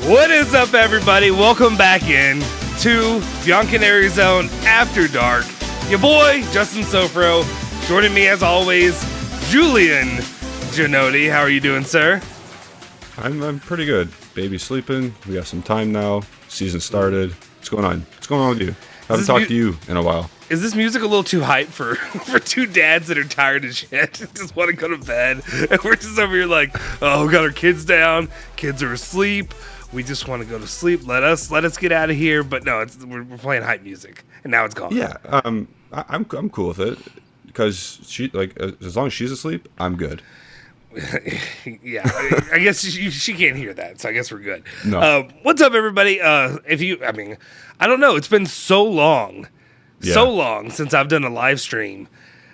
What is up, everybody? Welcome back in to Bianconeri Zone After Dark. Your boy, Justin Sofro. Joining me, as always, Julian Gianotti. How are you doing, sir? I'm pretty good. Baby's sleeping. We got some time now. Season started. What's going on? What's going on with you? Haven't talked to you in a while. Is this music a little too hype for two dads that are tired of shit? Just want to go to bed. And we're just over here like, oh, we got our kids down. Kids are asleep. We just want to go to sleep. Let us get out of here. But no, we're playing hype music, and now it's gone. Yeah, I'm cool with it because as long as she's asleep, I'm good. Yeah, I guess she can't hear that, so I guess we're good. No. What's up, everybody? I don't know. It's been so long since I've done a live stream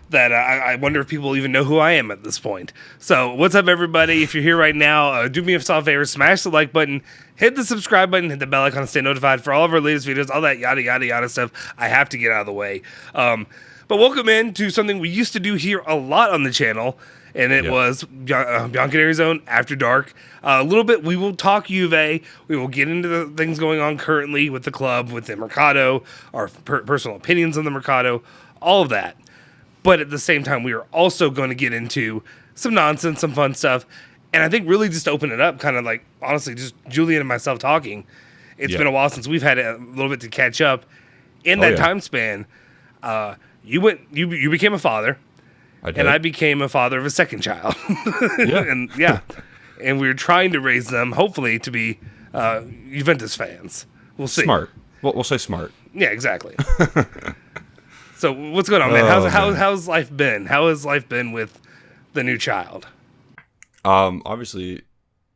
that I wonder if people even know who I am at this point. So, what's up, everybody? If you're here right now, do me a soft favor, smash the like button, hit the subscribe button, hit the bell icon to stay notified for all of our latest videos, all that yada, yada, yada stuff. I have to get out of the way. But welcome in to something we used to do here a lot on the channel, and it was Bianconeri Zone After Dark. A little bit, we will talk Juve. We will get into the things going on currently with the club, with the Mercado, our personal opinions on the Mercado, all of that. But at the same time, we are also going to get into some nonsense, some fun stuff, and I think really just open it up, kind of like, honestly, just Julian and myself talking. It's been a while since we've had a little bit to catch up. In that time span, you became a father. And I became a father of a second child. And we were trying to raise them, hopefully, to be Juventus fans. We'll see. Smart. We'll say smart. Yeah, exactly. So what's going on, man? How's life been? How has life been with the new child? Obviously,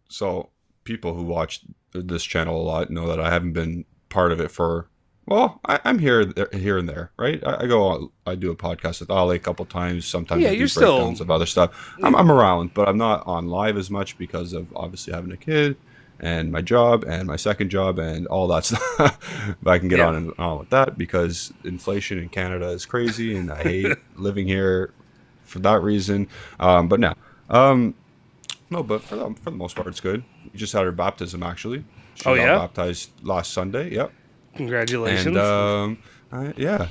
so people who watch this channel a lot know that I haven't been part of it for. Well, I'm here and there, right? I do a podcast with Ale a couple times. Sometimes I do breakdowns of other stuff. I'm around, but I'm not on live as much because of obviously having a kid and my job and my second job and all that stuff. But I can get on and on with that because inflation in Canada is crazy and I hate living here for that reason. But no, but for the most part, it's good. We just had her baptism, actually. She got baptized last Sunday. Yep. Congratulations. And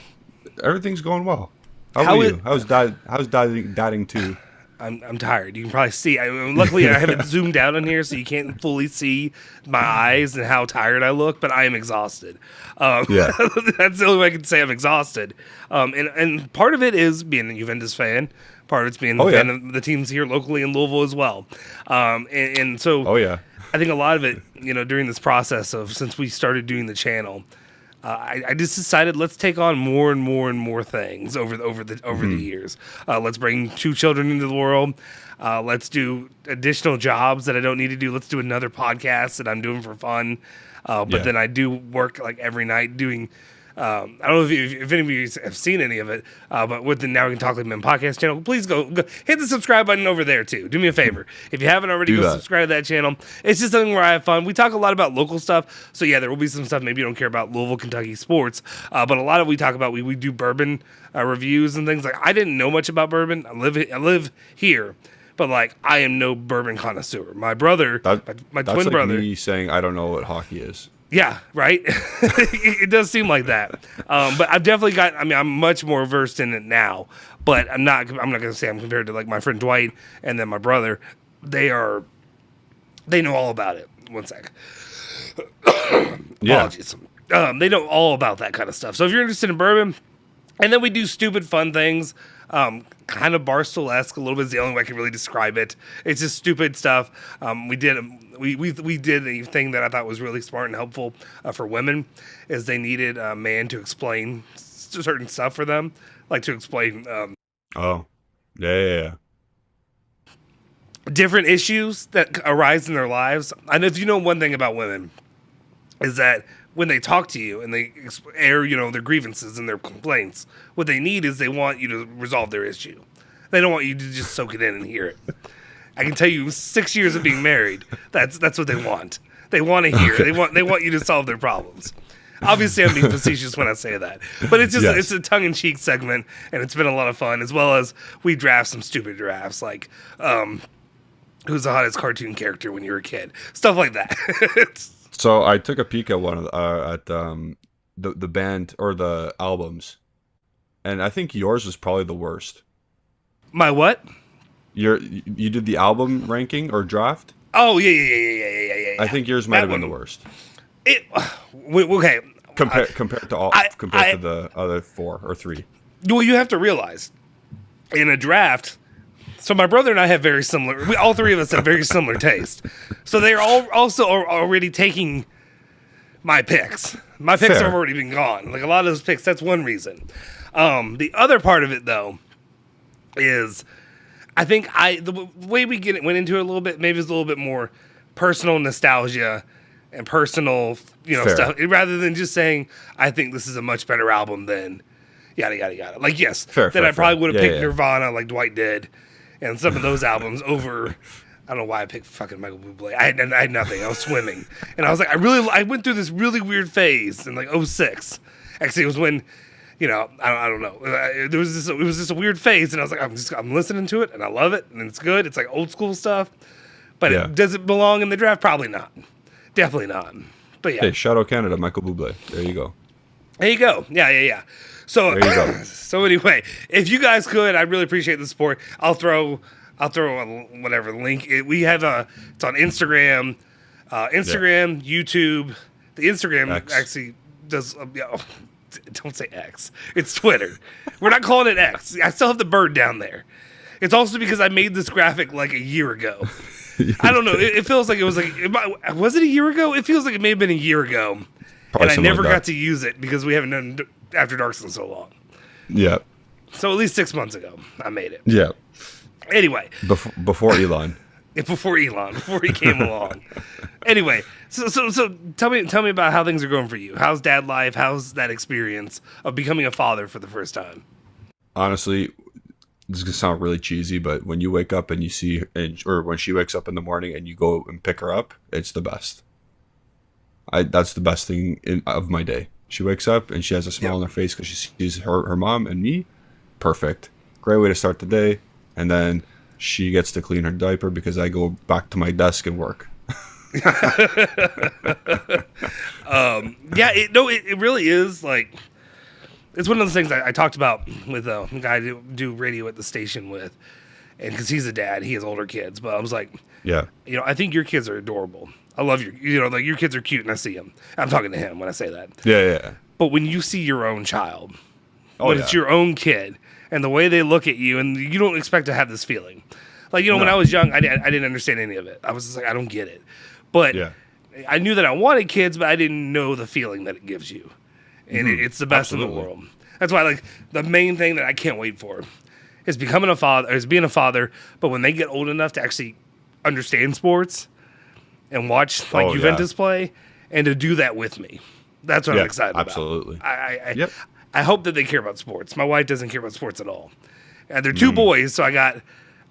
everything's going well. How are you? How's dadding too? I'm tired. You can probably see. Luckily, I have it zoomed out on here, so you can't fully see my eyes and how tired I look. But I am exhausted. That's the only way I can say I'm exhausted. And part of it is being a Juventus fan. Part of it's being a fan of the teams here locally in Louisville as well. And so, I think a lot of it, during this process of since we started doing the channel, I just decided let's take on more and more and more things over the years. Let's bring 2 children into the world. Let's do additional jobs that I don't need to do. Let's do another podcast that I'm doing for fun. But then I do work like every night doing. I don't know if any of you have seen any of it, but with the Now We Can Talk Like Men podcast channel, please go hit the subscribe button over there too. Do me a favor. If you haven't already, go subscribe to that channel. It's just something where I have fun. We talk a lot about local stuff. So yeah, there will be some stuff maybe you don't care about Louisville, Kentucky sports, but a lot of we talk about, we do bourbon reviews and things. Like, I didn't know much about bourbon. I live here. But like, I am no bourbon connoisseur. My brother, my twin brother, that's me saying I don't know what hockey is. Yeah, right? It does seem like that. But I've definitely I'm much more versed in it now. But I'm not going to say I'm compared to like my friend Dwight and then my brother. They know all about it. One sec. Apologies. They know all about that kind of stuff. So if you're interested in bourbon, and then we do stupid fun things, kind of Barstool-esque a little bit is the only way I can really describe it. It's just stupid stuff. We did a thing that I thought was really smart and helpful for women, is they needed a man to explain certain stuff for them, like to explain. Different issues that arise in their lives. I know if you know one thing about women is that when they talk to you and they air, their grievances and their complaints, what they need is they want you to resolve their issue. They don't want you to just soak it in and hear it. I can tell you, 6 years of being married, that's what they want. They want to hear. Okay. They want you to solve their problems. Obviously, I'm being facetious when I say that, but it's just it's a tongue-in-cheek segment, and it's been a lot of fun. As well as we draft some stupid drafts, like who's the hottest cartoon character when you were a kid, stuff like that. So I took a peek at one of the band or the albums, and I think yours was probably the worst. My what? You did the album ranking or draft? Oh yeah. I think yours might have been the worst. Okay. Compared to the other four or three. Well, you have to realize in a draft. So my brother and I have very similar. All three of us have very similar taste. So they're all also already taking my picks. My picks Fair. have already been gone. Like a lot of those picks. That's one reason. The other part of it though is I think the way we went into it a little bit, maybe it's a little bit more personal nostalgia and personal, Fair. stuff, rather than just saying I think this is a much better album than yada yada yada. Like yes, Fair, I probably would have picked yeah. Nirvana like Dwight did, and some of those albums over. I don't know why I picked fucking Michael Bublé. I had nothing. I was swimming, and I was like, I went through this really weird phase in like 06. Actually, it was when. I don't know. It was just a weird phase, and I was like, I'm listening to it, and I love it, and it's good. It's like old school stuff, but does it belong in the draft? Probably not. Definitely not. But yeah. Hey, shout out Canada, Michael Bublé. There you go. There you go. Yeah. So there you go. So anyway, if you guys could, I'd really appreciate the support. I'll throw whatever link. It's on Instagram, YouTube. The Instagram X. actually does. Don't say X. It's Twitter. We're not calling it X. I still have the bird down there. It's also because I made this graphic like a year ago. I don't know. It feels like it was like... Was it a year ago? It feels like it may have been a year ago. Probably and I never like got to use it because we haven't done After Darks in so long. Yeah. So at least 6 months ago, I made it. Yeah. Anyway. Before Elon. Before he came along. Anyway, so tell me about how things are going for you. How's dad life? How's that experience of becoming a father for the first time? Honestly, this is gonna sound really cheesy, but when you wake up and you see, or when she wakes up in the morning and you go and pick her up, it's the best. That's the best thing of my day. She wakes up and she has a smile on her face because she sees her mom and me. Perfect. Great way to start the day. And then she gets to clean her diaper because I go back to my desk and work. It really is like it's one of those things I talked about with a guy I do radio at the station with, and because he's a dad, he has older kids, but I was like, I think your kids are adorable. I love your kids are cute, and I see them. I'm talking to him when I say that. Yeah. But when you see your own child, it's your own kid, and the way they look at you, and you don't expect to have this feeling. Like, when I was young, I didn't understand any of it. I was just like, I don't get it. But I knew that I wanted kids, but I didn't know the feeling that it gives you. And it's the best in the world. That's why, like, the main thing that I can't wait for is being a father. But when they get old enough to actually understand sports and watch, Juventus play, and to do that with me. That's what I'm excited about. Absolutely. I hope that they care about sports. My wife doesn't care about sports at all. And they're two boys, so I got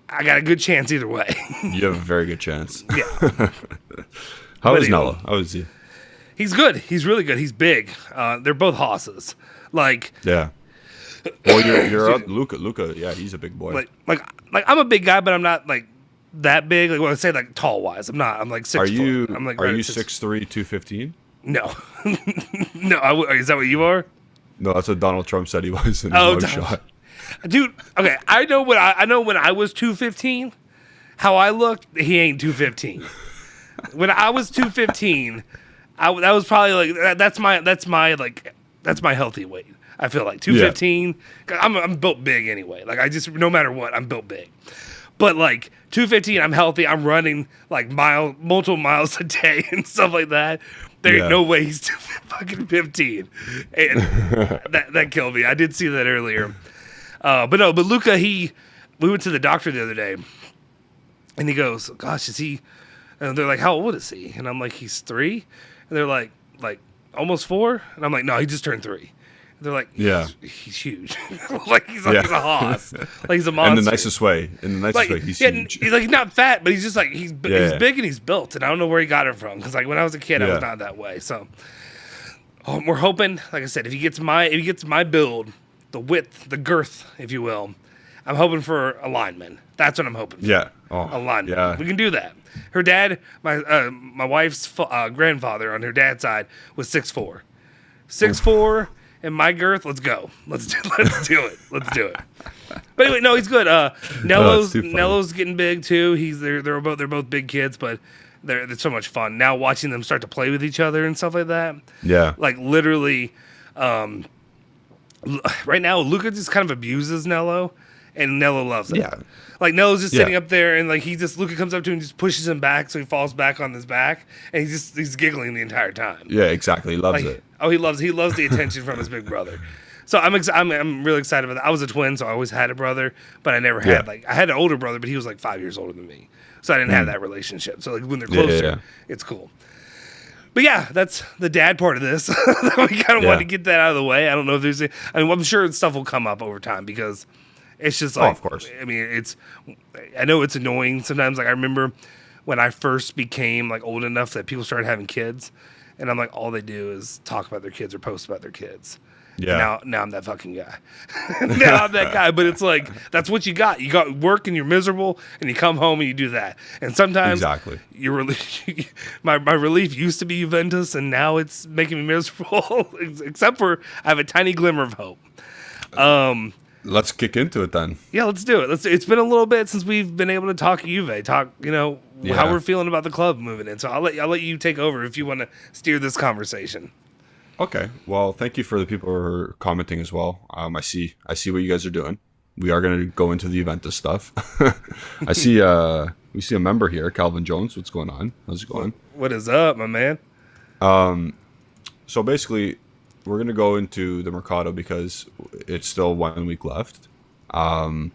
a good chance either way. You have a very good chance. Yeah. How is Noah? How is he? He's good. He's really good. He's big. They're both hosses. Like, yeah. Well, you're up, Luca. Yeah, he's a big boy. Like I'm a big guy, but I'm not like that big. Like, when I say like tall wise, I'm not. I'm like 6 foot. I'm like, are you 6'3", 215? No, no. Is that what you are? No, that's what Donald Trump said he was in his shot. Dude, okay. I know when I was 215, how I looked. He ain't 215. When I was 215, that was probably like that's my healthy weight. I feel like 215. I'm built big anyway. Like no matter what, I'm built big. But like 215, I'm healthy. I'm running like multiple miles a day and stuff like that. There ain't no way he's fucking 15. And that killed me. I did see that earlier. But Luca, we went to the doctor the other day, and he goes, "Gosh, is he?" And they're like, "How old is he?" And I'm like, "He's 3." And they're like almost 4. And I'm like, "No, he just turned 3." And they're like, he's huge." Like he's a hoss. Like he's a monster. In the nicest way. He's huge. He's like not fat, but he's just like he's big and he's built. And I don't know where he got it from because like when I was a kid, I was not that way. So we're hoping, like I said, if he gets my build, the width, the girth, if you will, I'm hoping for a lineman. That's what I'm hoping for. Yeah. Oh, A lineman. yeah. We can do that. Her dad, my wife's grandfather on her dad's side was 6'4". 6'4", and my girth. Let's go. Let's do it. Let's do it. But anyway, no, he's good. Nello's getting big too. They're both big kids, but they're so much fun now watching them start to play with each other and stuff like that. Yeah. Like literally, right now Luca just kind of abuses Nello, and Nello loves it. Yeah. Like Nello's just sitting up there, and like Luca comes up to him and just pushes him back, so he falls back on his back, and he's giggling the entire time. Yeah, exactly. He loves it. Oh, he loves the attention from his big brother. So I'm really excited about that. I was a twin, so I always had a brother, but I never had I had an older brother, but he was like 5 years older than me, so I didn't have that relationship. So like when they're closer, it's cool. But yeah, that's the dad part of this. We kind of wanted to get that out of the way. I don't know if there's I'm sure stuff will come up over time because it's just like, of course. I mean, I know it's annoying sometimes. Like I remember when I first became like old enough that people started having kids, and I'm like, all they do is talk about their kids or post about their kids. Yeah. Now I'm that fucking guy. Now I'm that guy. But it's like, that's what you got. You got work and you're miserable, and you come home and you do that. And sometimes my relief used to be Juventus, and now it's making me miserable. Except for I have a tiny glimmer of hope. Let's kick into it then. Yeah, let's do it. It's been a little bit since we've been able to talk Juve, how we're feeling about the club moving in. So I'll let you take over if you want to steer this conversation. Okay. Well, thank you for the people who are commenting as well. I see what you guys are doing. We are going to go into the Juventus stuff. I see we see a member here, Calvin Jones. What's going on? How's it going? What is up, my man? So basically, we're going to go into the Mercado because it's still 1 week left. And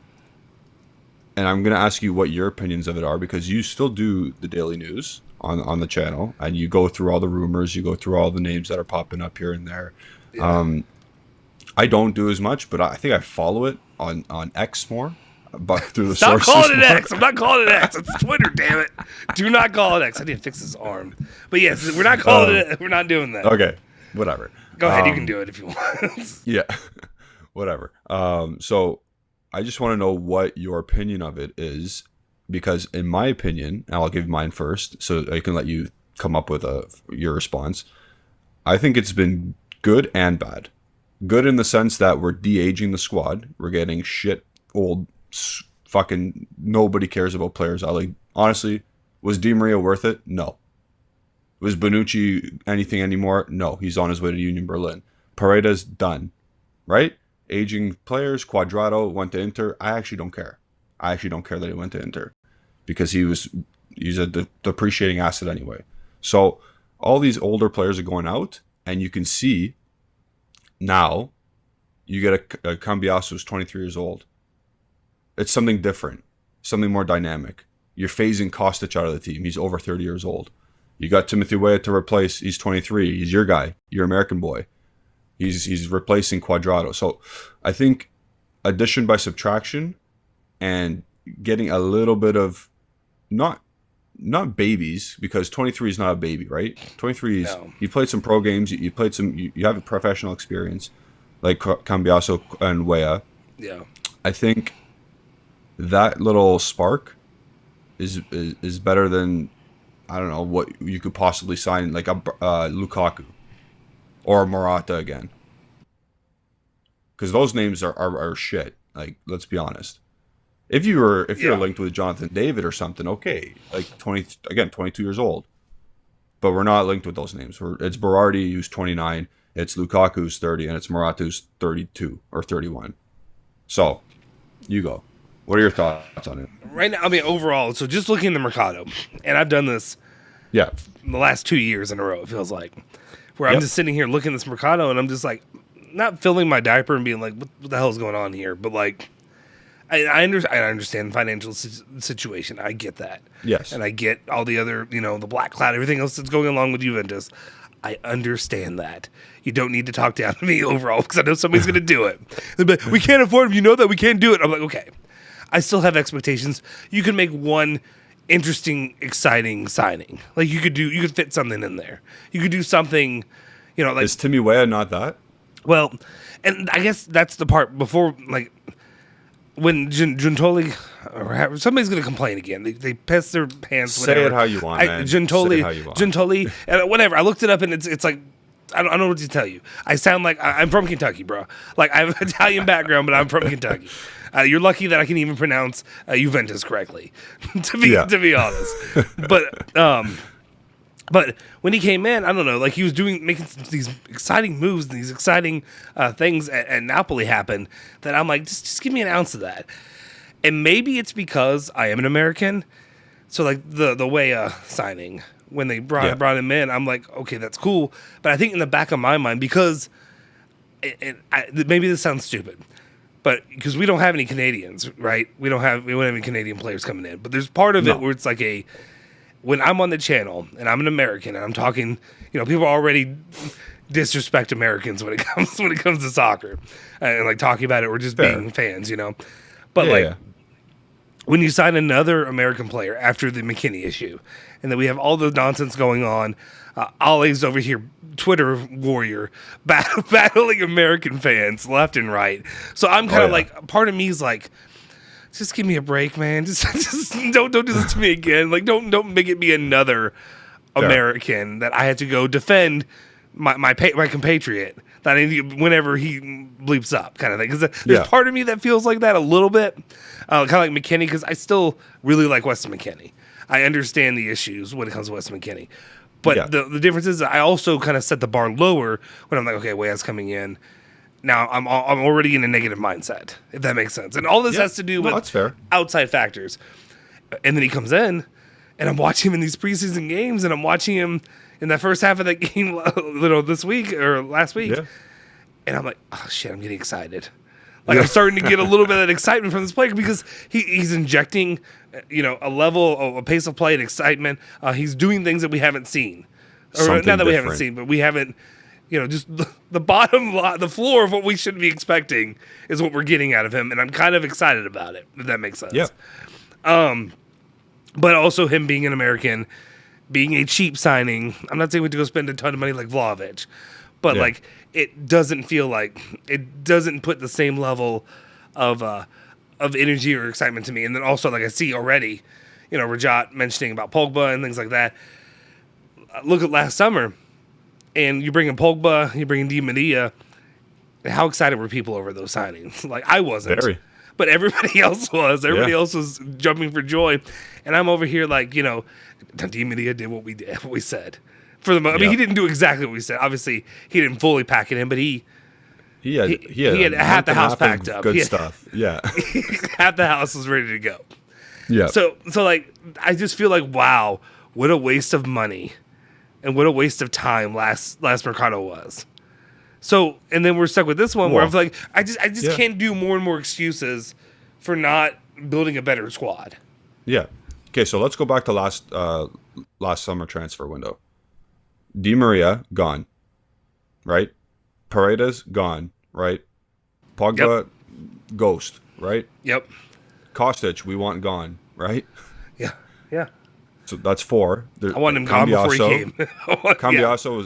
I'm going to ask you what your opinions of it are, because you still do the daily news on the channel, and you go through all the rumors, you go through all the names that are popping up here and there. Yeah. I don't do as much, but I think I follow it on X more, but through the sources. Stop calling it X. I'm not calling it X. It's Twitter, damn it. Do not call it X. I need to fix his arm. But yes, we're not calling it. We're not doing that. Okay, whatever. Go ahead. You can do it if you want. Yeah, whatever. So I just want to know what your opinion of it is. Because in my opinion, and I'll give mine first, so I can let you come up with your response. I think it's been good and bad. Good in the sense that we're de-aging the squad. We're getting shit old, fucking nobody cares about players. Honestly, was Di Maria worth it? No. Was Bonucci anything anymore? No. He's on his way to Union Berlin. Paredes done, right? Aging players. Quadrado went to Inter. I actually don't care. I actually don't care that he went to Inter, because he's a depreciating asset anyway. So all these older players are going out, and you can see now you get a Cambiasso who's 23 years old. It's something different, something more dynamic. You're phasing Kostic out of the team. He's over 30 years old. You got Timothy Weah to replace. He's 23. He's your guy. Your American boy. He's replacing Quadrado. So I think addition by subtraction, and getting a little bit of not babies, because 23 is not a baby, right? 23 is you played some pro games, you played some, you have a professional experience like Cambiasso and Weah. Yeah, I think that little spark is better than, I don't know, what you could possibly sign, like a Lukaku or Morata again, because those names are shit. Like, let's be honest. If you're linked with Jonathan David or something, okay, like 22 years old, but we're not linked with those names. It's Berardi, who's 29, it's Lukaku, who's 30, and it's Morata, who's 32 or 31. So, you go. What are your thoughts on it? Right now, I mean, overall, so just looking at the Mercado, and I've done this the last 2 years in a row, it feels like, where I'm just sitting here looking at this Mercado, and I'm just like, not filling my diaper and being like, what the hell is going on here? But like, I understand the financial situation. I get that. Yes. And I get all the other, the black cloud, everything else that's going along with Juventus. I understand that. You don't need to talk down to me overall, because I know somebody's going to do it. But we can't afford him. You know that we can't do it. I'm like, okay. I still have expectations. You can make one interesting, exciting signing. Like you could fit something in there. You could do something, like. Is Timmy Weah not that? Well, and I guess that's the part before, like, when Gentoli, or somebody's going to complain again. They piss their pants. Whatever. Say it how you want, man. Gentoli, Say it how you want. Gentoli, and whatever. I looked it up, and it's like I don't know what to tell you. I sound like I'm from Kentucky, bro. Like I have an Italian background, but I'm from Kentucky. You're lucky that I can even pronounce Juventus correctly, to be honest. But when he came in, I don't know, like he was making these exciting moves and these exciting things at Napoli happen that I'm like, just give me an ounce of that. And maybe it's because I am an American. So like the way signing, when they brought him in, I'm like, okay, that's cool. But I think in the back of my mind, because maybe this sounds stupid, but because we don't have any Canadians, right? We don't have any Canadian players coming in. But there's part of it where it's like when I'm on the channel and I'm an American and I'm talking, people already disrespect Americans when it comes to soccer and like talking about it or just being fans, But when you sign another American player after the McKinney issue, and then we have all the nonsense going on, Ollie's over here, Twitter warrior, battling American fans left and right. So I'm kind of like, part of me is like, just give me a break, man. Just don't do this to me again. Like, don't make it be another American that I had to go defend my compatriot that I need whenever he bleeps up, kind of thing. Because there's part of me that feels like that a little bit, kind of like McKinney. Because I still really like Weston McKennie. I understand the issues when it comes to Weston McKennie, but the difference is I also kind of set the bar lower when I'm like, okay, Weah's coming in. Now I'm already in a negative mindset, if that makes sense. And all this has to do with outside factors. And then he comes in, and I'm watching him in these preseason games, and I'm watching him in that first half of that game this week or last week. Yeah. And I'm like, oh, shit, I'm getting excited. Like, I'm starting to get a little bit of that excitement from this player because he's injecting, a level, a pace of play and excitement. He's doing things that we haven't seen. Or not that we haven't seen, but we haven't... just the bottom, the floor of what we should be expecting is what we're getting out of him, and I'm kind of excited about it, if that makes sense. Yeah. But also him being an American, being a cheap signing. I'm not saying we have to go spend a ton of money like Vlahovic, but like it doesn't feel like it doesn't put the same level of energy or excitement to me. And then also, like I see already, Rajat mentioning about Pogba and things like that. Look at last summer. And you bring in Pogba, you bring in Di Maria. How excited were people over those signings? Like, I wasn't. Very. But everybody else was. Everybody else was jumping for joy. And I'm over here like, Di Maria did what we said. For the most, I mean, he didn't do exactly what we said. Obviously, he didn't fully pack it in, but he had half the house packed up. Good stuff. Yeah. Half the house was ready to go. Yeah. So like, I just feel like, wow, what a waste of money. And what a waste of time last Mercado was. So, and then we're stuck with this one where I'm like, I just can't do more and more excuses for not building a better squad. Yeah. Okay, so let's go back to last summer transfer window. Di Maria, gone. Right? Paredes, gone. Right? Pogba, ghost. Right? Yep. Kostic, we want gone. Right? Yeah. Yeah. So that's 4. I want him gone before he came. Cambiaso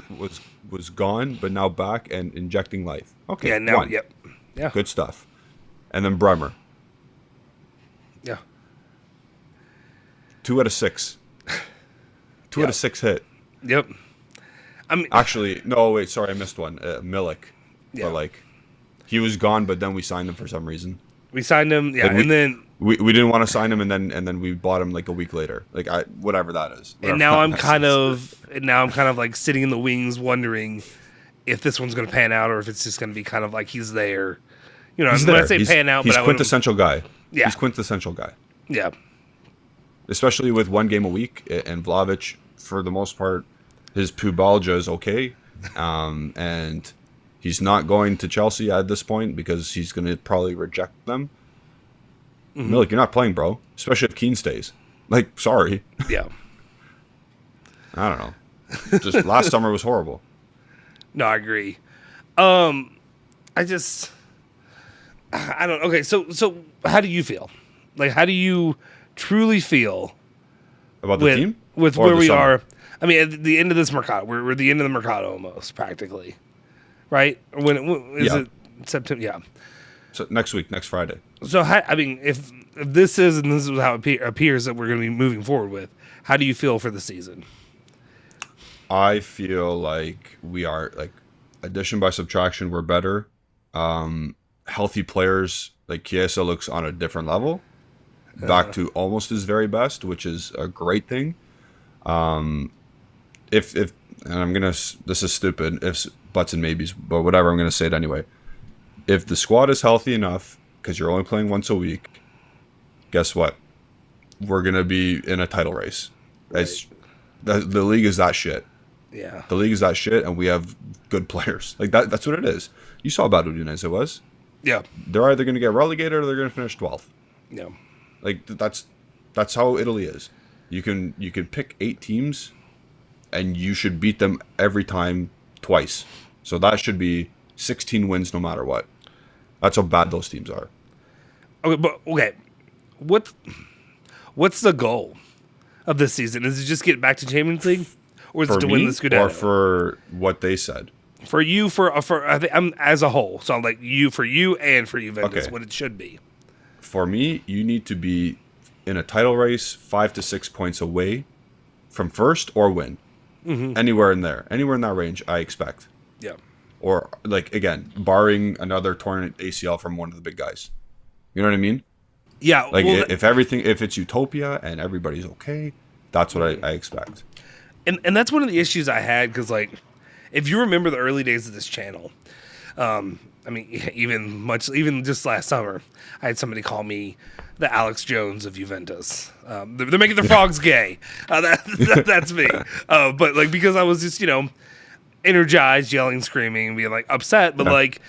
was gone, but now back and injecting life. Okay, yeah, now, yep. Yeah. Good stuff. And then Bremer. Yeah. 2 out of 6. 2 out of 6 hit. Yep. Actually, no, wait, sorry, I missed one. Milik. Yeah. But, he was gone, but then we signed him for some reason. We signed him, and then... We didn't want to sign him, and then we bought him a week later, whatever that is. And now I'm kind of like sitting in the wings, wondering if this one's going to pan out or if it's just going to be kind of like he's there. When I say pan out, he's quintessential guy. Yeah, he's quintessential guy. Yeah, especially with 1 game a week, and Vlahovic for the most part, his pubalgia is okay, and he's not going to Chelsea at this point because he's going to probably reject them. Mm-hmm. Milik, you're not playing, bro. Especially if Keane stays. Sorry. Yeah. I don't know. Just last summer was horrible. No, I agree. I don't. Okay, so how do you feel? How do you truly feel about the team with where we are? I mean, at the end of this Mercado, we're at the end of the Mercado almost, practically, right? When is it? September? Yeah. So next week, next Friday. So, I mean, if this is, and this is how it appears that we're going to be moving forward with, how do you feel for the season? I feel like we are, like, addition by subtraction, we're better. Healthy players, like Chiesa looks on a different level. Back to almost his very best, which is a great thing. If and I'm gonna, this is stupid, ifs, buts, and maybes, but whatever, I'm gonna say it anyway. If the squad is healthy enough, because you're only playing once a week, guess what? We're gonna be in a title race. Right. The league is that shit. Yeah. The league is that shit, and we have good players. Like that. That's what it is. You saw how bad Udinese was. Yeah. They're either gonna get relegated or they're gonna finish 12th. Yeah. Like that's how Italy is. You can pick 8 teams, and you should beat them every time twice. So that should be 16 wins no matter what. That's how bad those teams are. Okay, what's the goal of this season? Is it just get back to Champions League, or is it to win the Scudetto? Or for what they said? For you, for I think I'm as a whole. So I'm like for you and for Juventus, Okay. what it should be. For me, you need to be in a title race 5 to 6 points away from first or win. Mm-hmm. Anywhere in that range, I expect. Yeah. Or, like, again, barring another torn ACL from one of the big guys. You know what I mean? Yeah. Like, if it's utopia and everybody's okay, that's what I expect. And that's one of the issues I had, because, like, if you remember the early days of this channel, I mean, even just last summer, I had somebody call me the Alex Jones of Juventus. They're making the frogs gay. That's me. But, like, because I was just, energized, yelling, screaming, and being, like, upset. But, like,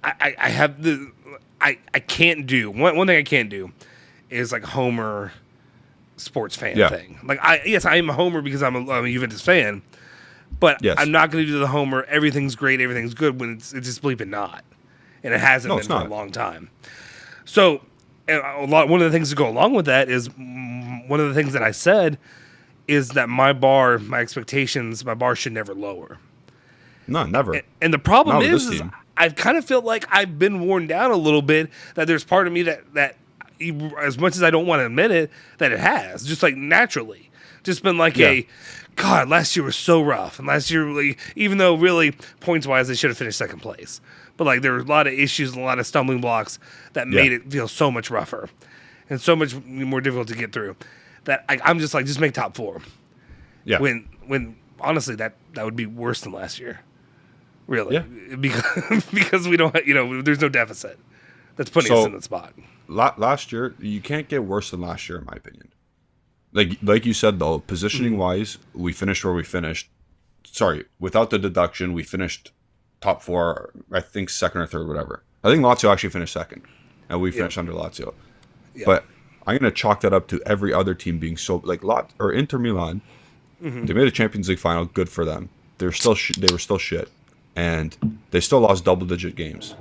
I can't do one thing I can't do is, like, Homer sports fan thing. Like, yes, I am a Homer because I'm a Juventus fan, but I'm not going to do the Homer. Everything's great, everything's good when it's just bleeping not, and it hasn't been for a long time. So, one of the things to go along with that is one of the things that I said is that my expectations, my bar should never lower. No, never. And the problem is I kind of feel like I've been worn down a little bit, that there's part of me that as much as I don't want to admit it, that it has, just like naturally, just been like God, last year was so rough. And last year, really, even though really points-wise they should have finished second place, but like there were a lot of issues and a lot of stumbling blocks that made it feel so much rougher and so much more difficult to get through, that I'm just like, just make top 4. Yeah. When honestly, that would be worse than last year. Really. Yeah. Because we don't, there's no deficit that's putting us in the spot. Last year, you can't get worse than last year, in my opinion. Like you said, though, positioning-wise, we finished where we finished. Sorry, without the deduction, we finished top 4, I think second or third, whatever. I think Lazio actually finished second, and we finished under Lazio. Yeah. But I'm going to chalk that up to every other team being so, like, Inter Milan, they made a Champions League final, good for them. They were still shit, and they still lost double-digit games.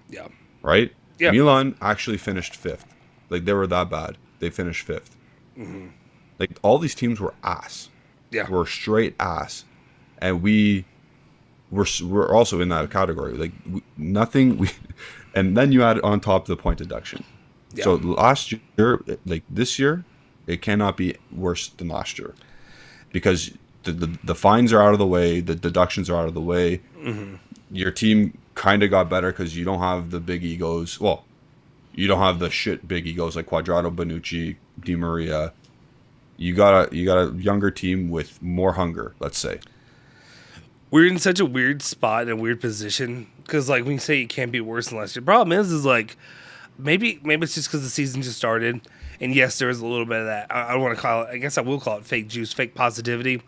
Yeah. Right? Yeah. Milan actually finished 5th. Like, they were that bad. They finished 5th. Mm-hmm. Like, all these teams were ass. Yeah. Were straight ass. And we're also in that category. Like, and then you add on top the point deduction. Yeah. So last year, like this year, it cannot be worse than last year, because the fines are out of the way, the deductions are out of the way. Mm-hmm. Your team kind of got better because you don't have the big egos. Well, you don't have the shit big egos like Quadrado, Bonucci, Di Maria. You got a younger team with more hunger, let's say. We're in such a weird spot and a weird position, because like when you say it can't be worse than last year, the problem is like maybe it's just because the season just started, and yes, there is a little bit of that. I don't want to call it. I guess I will call it fake juice, fake positivity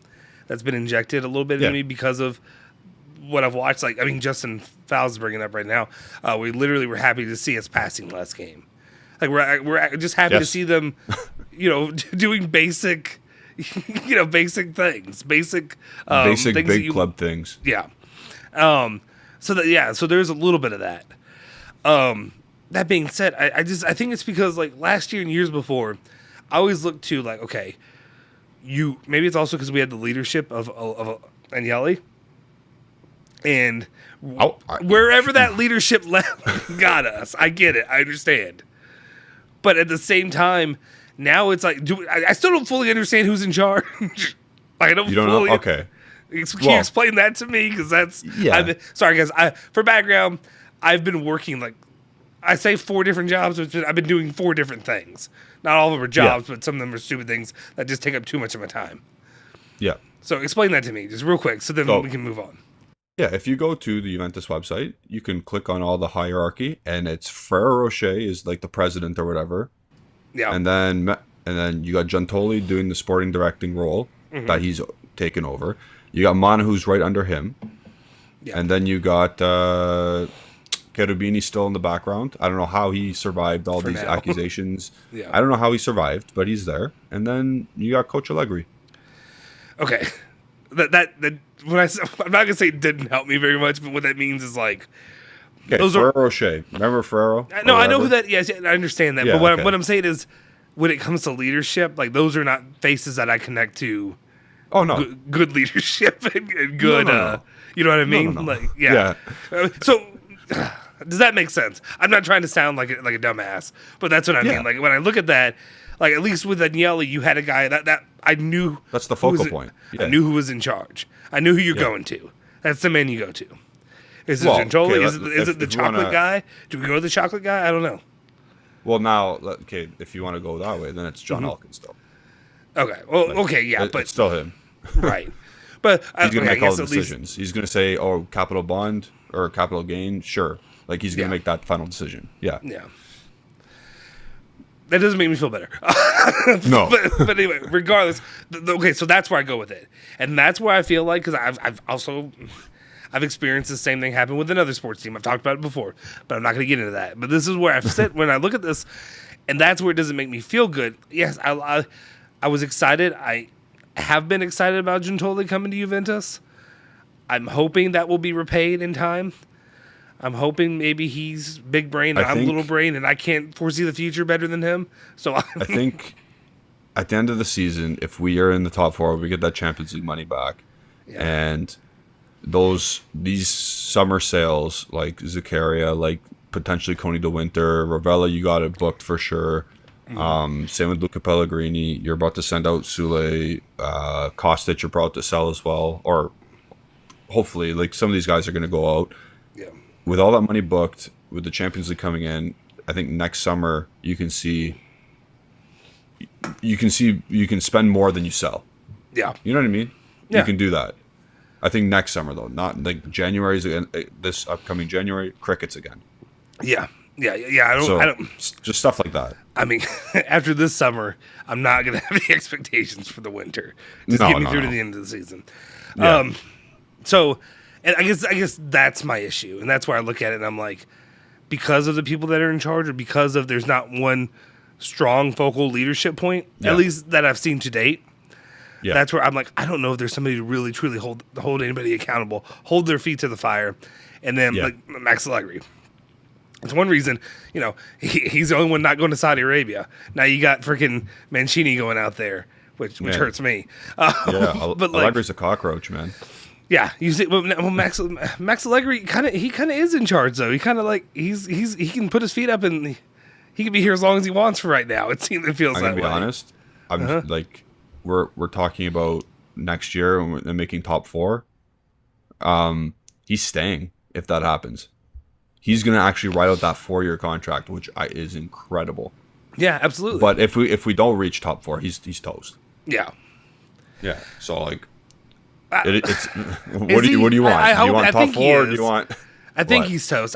that's been injected a little bit in me because of what I've watched. Like, I mean, Justin Fowles is bringing it up right now. We literally were happy to see us passing last game. Like, we're just happy to see them, doing basic, basic things, basic things big club things. Yeah. So there's a little bit of that. That being said, I think it's because like last year and years before, I always looked to like, okay, maybe it's also because we had the leadership of Agnelli. And wherever that leadership got us, I get it. I understand. But at the same time, now it's like, I still don't fully understand who's in charge. I don't. You don't fully, know? Okay. Can you explain that to me? Because that's sorry, guys. For background, I've been working I say 4 different jobs. I've been doing 4 different things. Not all of them are jobs, but some of them are stupid things that just take up too much of my time. Yeah. So explain that to me, just real quick, so then we can move on. Yeah, if you go to the Juventus website, you can click on all the hierarchy, and it's Ferrero Rocher is like the president or whatever. Yeah. And then you got Giuntoli doing the sporting directing role that he's taken over. You got Mana, who's right under him. Yeah. And then you got Cherubini still in the background. I don't know how he survived all these accusations. Yeah. I don't know how he survived, but he's there. And then you got Coach Allegri. Okay, that when I'm not gonna say it didn't help me very much, but what that means is like those Ferrero Rocher. Remember Ferrero? No, I know who that. Yes, I understand that. Yeah, but what I'm saying is, when it comes to leadership, like those are not faces that I connect to. Oh no, good leadership and good. No. You know what I mean? No. Like so. Does that make sense? I'm not trying to sound like a dumbass, but that's what I mean. Like when I look at that, like at least with Agnelli, you had a guy that I knew. That's the focal point. Yeah. I knew who was in charge. I knew who you're going to. That's the man you go to. Is it Giuntoli? Is it the chocolate guy? Do we go to the chocolate guy? I don't know. Well, now, if you want to go that way, then it's John Elkins still. Okay. Well, but it's still him. Right. But he's going to make all the decisions. He's going to say, "Oh, capital bond or capital gain." Sure. Like he's going to make that final decision. Yeah. Yeah. That doesn't make me feel better. No. But anyway, regardless. Okay, so that's where I go with it, and that's where I feel like, because I've experienced the same thing happen with another sports team. I've talked about it before, but I'm not going to get into that. But this is where I've sit when I look at this, and that's where it doesn't make me feel good. Yes, I was excited. I have been excited about Giuntoli coming to Juventus. I'm hoping that will be repaid in time. I'm hoping maybe he's big brain and I'm little brain, and I can't foresee the future better than him. So I think at the end of the season, if we are in the top 4, we get that Champions League money back, and these summer sales like Zakaria, like potentially Coney de Winter, Ravella, you got it booked for sure. Same with Luca Pellegrini. You're about to send out Sule, Kostic. You're about to sell as well, or hopefully, like some of these guys are going to go out. Yeah. With all that money booked, with the Champions League coming in, I think next summer you can spend more than you sell. Yeah. You know what I mean? Yeah. You can do that. I think next summer though, not like January's again. This upcoming January, crickets again. Yeah. I don't. Just stuff like that. I mean, after this summer, I'm not going to have the expectations for the winter. Just get me through to the end of the season. Yeah. So, and I guess that's my issue, and that's where I look at it, and I'm like, because of the people that are in charge, or because of there's not one strong focal leadership point, at least that I've seen to date. Yeah. That's where I'm like, I don't know if there's somebody to really truly hold anybody accountable, hold their feet to the fire, and then like Max Allegri. It's one reason, he's the only one not going to Saudi Arabia. Now you got freaking Mancini going out there, which hurts me. But Allegri's a cockroach, man. Yeah, you see, well, Max Allegri kind of is in charge though. He kind of like he can put his feet up and he can be here as long as he wants for right now. It feels that way. I'm gonna be honest. I'm like we're talking about next year and making top 4. He's staying if that happens. He's going to actually write out that 4-year contract, which is incredible. Yeah, absolutely. But if we don't reach top 4, he's toast. Yeah. Yeah. So like, it's what do you want? Do you want top 4? Or do you want? I think he's toast.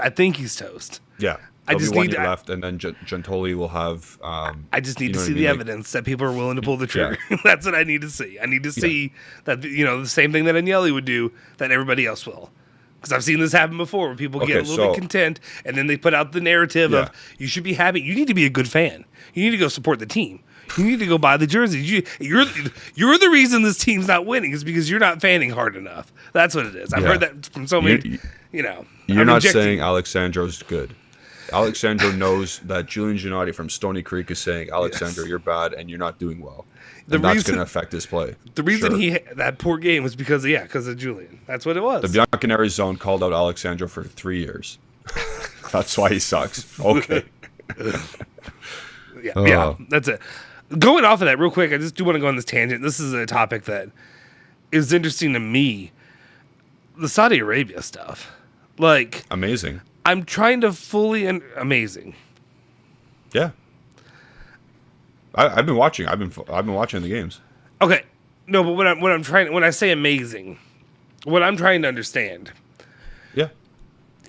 Yeah. I just need left, and then Giuntoli will have. I just need to see the evidence that people are willing to pull the trigger. Yeah. That's what I need to see. I need to see that the same thing that Agnelli would do that everybody else will. Because I've seen this happen before, where people get a little bit content, and then they put out the narrative of, you should be happy. You need to be a good fan. You need to go support the team. You need to go buy the jerseys. You're the reason this team's not winning is because you're not fanning hard enough. That's what it is. I've heard that from so many, You're not saying Alexandro's good. Alexandro knows that Julian Gennady from Stony Creek is saying, Alexandro, Yes. you're bad and you're not doing well. The And that's reason- going to affect his play. The reason Sure. that poor game was because of Julian. That's what it was. The Bianconeri zone called out Alexandro for 3 years. That's why he sucks. Okay. Yeah, that's it. Going off of that real quick, I just do want to go on this tangent. This is a topic that is interesting to me. The Saudi Arabia stuff. Like, Amazing. I'm trying to amazing. Yeah. I've been watching. I've been watching the games. Okay. No, but when I say amazing, what I'm trying to understand, Yeah.